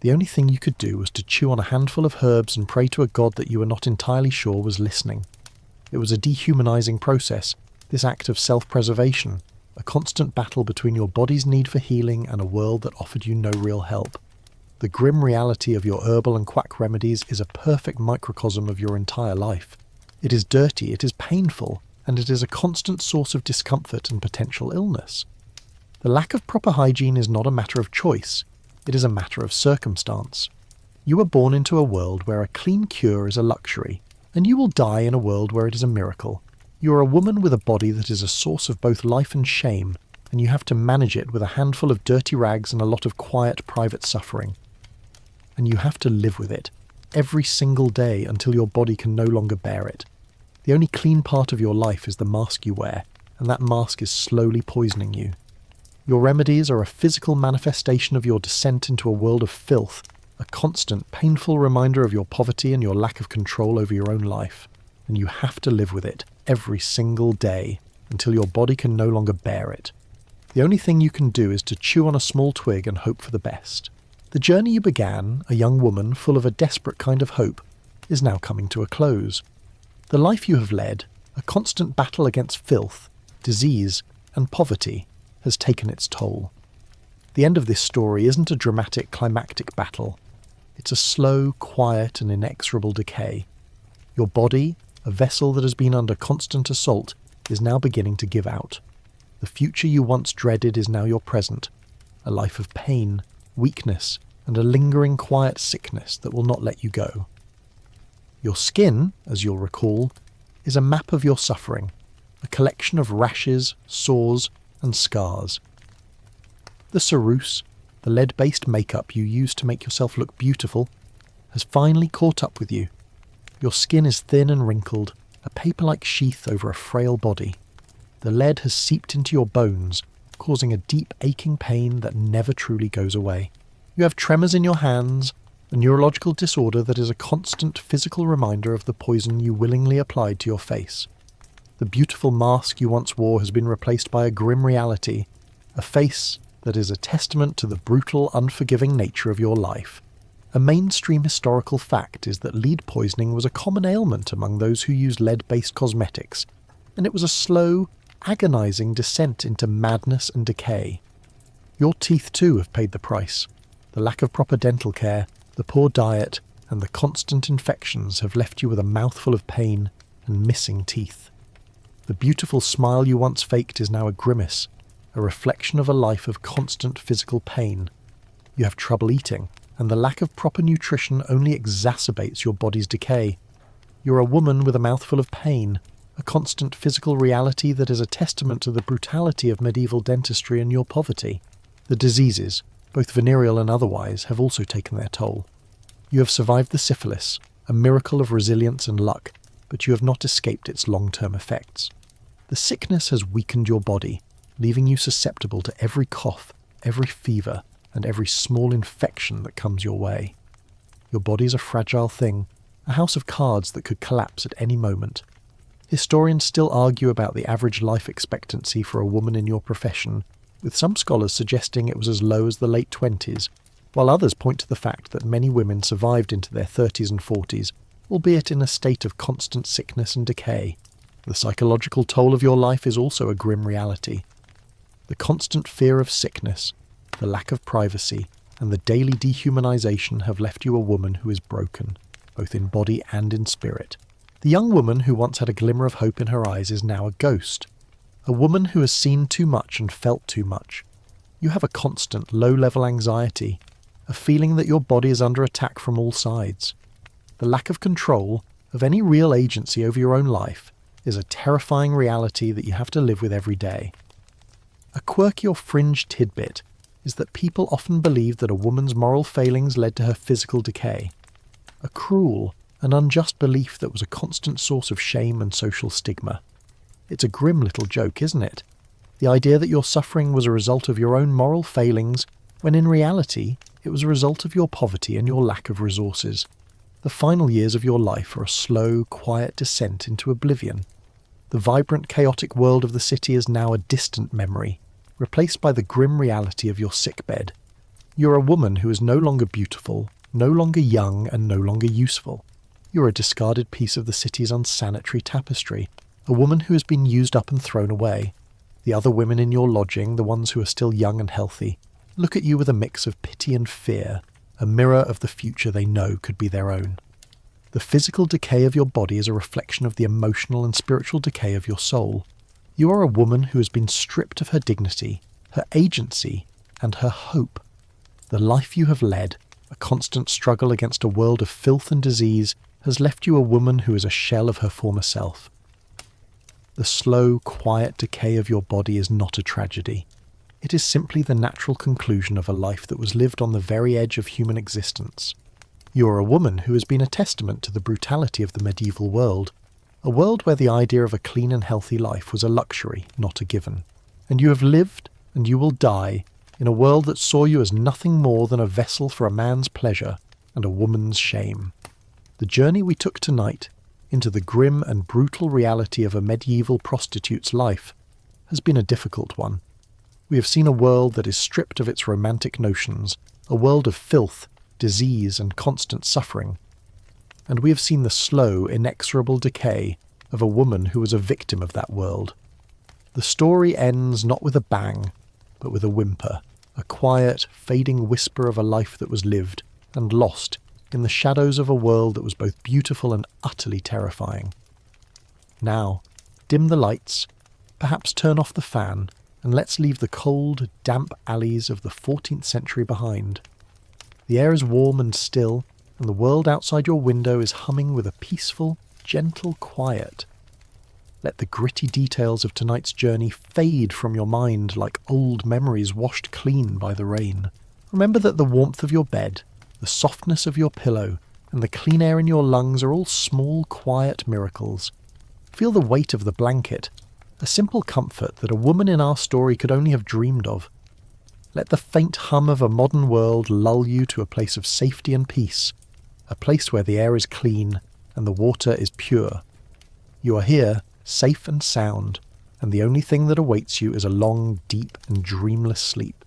Speaker 1: The only thing you could do was to chew on a handful of herbs and pray to a god that you were not entirely sure was listening. It was a dehumanizing process, this act of self-preservation, a constant battle between your body's need for healing and a world that offered you no real help. The grim reality of your herbal and quack remedies is a perfect microcosm of your entire life. It is dirty, it is painful, and it is a constant source of discomfort and potential illness. The lack of proper hygiene is not a matter of choice, it is a matter of circumstance. You were born into a world where a clean cure is a luxury, and you will die in a world where it is a miracle. You are a woman with a body that is a source of both life and shame, and you have to manage it with a handful of dirty rags and a lot of quiet, private suffering. And you have to live with it, every single day until your body can no longer bear it. The only clean part of your life is the mask you wear, and that mask is slowly poisoning you. Your remedies are a physical manifestation of your descent into a world of filth, a constant, painful reminder of your poverty and your lack of control over your own life. And you have to live with it every single day until your body can no longer bear it. The only thing you can do is to chew on a small twig and hope for the best. The journey you began, a young woman full of a desperate kind of hope, is now coming to a close. The life you have led, a constant battle against filth, disease, and poverty, has taken its toll. The end of this story isn't a dramatic, climactic battle. It's a slow, quiet, and inexorable decay. Your body, a vessel that has been under constant assault, is now beginning to give out. The future you once dreaded is now your present, a life of pain, weakness, and a lingering quiet sickness that will not let you go. Your skin, as you'll recall, is a map of your suffering, a collection of rashes, sores, and scars. The ceruse, the lead-based makeup you use to make yourself look beautiful, has finally caught up with you. Your skin is thin and wrinkled, a paper-like sheath over a frail body. The lead has seeped into your bones, causing a deep aching pain that never truly goes away. You have tremors in your hands, a neurological disorder that is a constant physical reminder of the poison you willingly applied to your face. The beautiful mask you once wore has been replaced by a grim reality, a face that is a testament to the brutal, unforgiving nature of your life. A mainstream historical fact is that lead poisoning was a common ailment among those who used lead-based cosmetics, and it was a slow, agonizing descent into madness and decay. Your teeth too have paid the price. The lack of proper dental care, the poor diet, and the constant infections have left you with a mouthful of pain and missing teeth. The beautiful smile you once faked is now a grimace, a reflection of a life of constant physical pain. You have trouble eating, and the lack of proper nutrition only exacerbates your body's decay. You're a woman with a mouthful of pain, a constant physical reality that is a testament to the brutality of medieval dentistry and your poverty. The diseases, both venereal and otherwise, have also taken their toll. You have survived the syphilis, a miracle of resilience and luck, but you have not escaped its long-term effects. The sickness has weakened your body, leaving you susceptible to every cough, every fever, and every small infection that comes your way. Your body is a fragile thing, a house of cards that could collapse at any moment. Historians still argue about the average life expectancy for a woman in your profession, with some scholars suggesting it was as low as the late 20s, while others point to the fact that many women survived into their 30s and 40s, albeit in a state of constant sickness and decay. The psychological toll of your life is also a grim reality. The constant fear of sickness, the lack of privacy, and the daily dehumanization have left you a woman who is broken, both in body and in spirit. The young woman who once had a glimmer of hope in her eyes is now a ghost, a woman who has seen too much and felt too much. You have a constant, low-level anxiety, a feeling that your body is under attack from all sides. The lack of control, of any real agency over your own life, is a terrifying reality that you have to live with every day. A quirky or fringe tidbit is that people often believe that a woman's moral failings led to her physical decay. A cruel and unjust belief that was a constant source of shame and social stigma. It's a grim little joke, isn't it? The idea that your suffering was a result of your own moral failings, when in reality it was a result of your poverty and your lack of resources. The final years of your life are a slow, quiet descent into oblivion. The vibrant, chaotic world of the city is now a distant memory, replaced by the grim reality of your sickbed. You're a woman who is no longer beautiful, no longer young, and no longer useful. You're a discarded piece of the city's unsanitary tapestry, a woman who has been used up and thrown away. The other women in your lodging, the ones who are still young and healthy, look at you with a mix of pity and fear, a mirror of the future they know could be their own. The physical decay of your body is a reflection of the emotional and spiritual decay of your soul. You are a woman who has been stripped of her dignity, her agency, and her hope. The life you have led, a constant struggle against a world of filth and disease, has left you a woman who is a shell of her former self. The slow, quiet decay of your body is not a tragedy. It is simply the natural conclusion of a life that was lived on the very edge of human existence. You are a woman who has been a testament to the brutality of the medieval world, a world where the idea of a clean and healthy life was a luxury, not a given. And you have lived, and you will die in a world that saw you as nothing more than a vessel for a man's pleasure and a woman's shame. The journey we took tonight into the grim and brutal reality of a medieval prostitute's life has been a difficult one. We have seen a world that is stripped of its romantic notions, a world of filth, disease, and constant suffering. And we have seen the slow, inexorable decay of a woman who was a victim of that world. The story ends not with a bang, but with a whimper, a quiet, fading whisper of a life that was lived and lost in the shadows of a world that was both beautiful and utterly terrifying. Now, dim the lights, perhaps turn off the fan, and let's leave the cold, damp alleys of the 14th century behind. The air is warm and still, and the world outside your window is humming with a peaceful, gentle quiet. Let the gritty details of tonight's journey fade from your mind like old memories washed clean by the rain. Remember that the warmth of your bed, the softness of your pillow, and the clean air in your lungs are all small, quiet miracles. Feel the weight of the blanket, a simple comfort that a woman in our story could only have dreamed of. Let the faint hum of a modern world lull you to a place of safety and peace, a place where the air is clean and the water is pure. You are here, safe and sound, and the only thing that awaits you is a long, deep and dreamless sleep.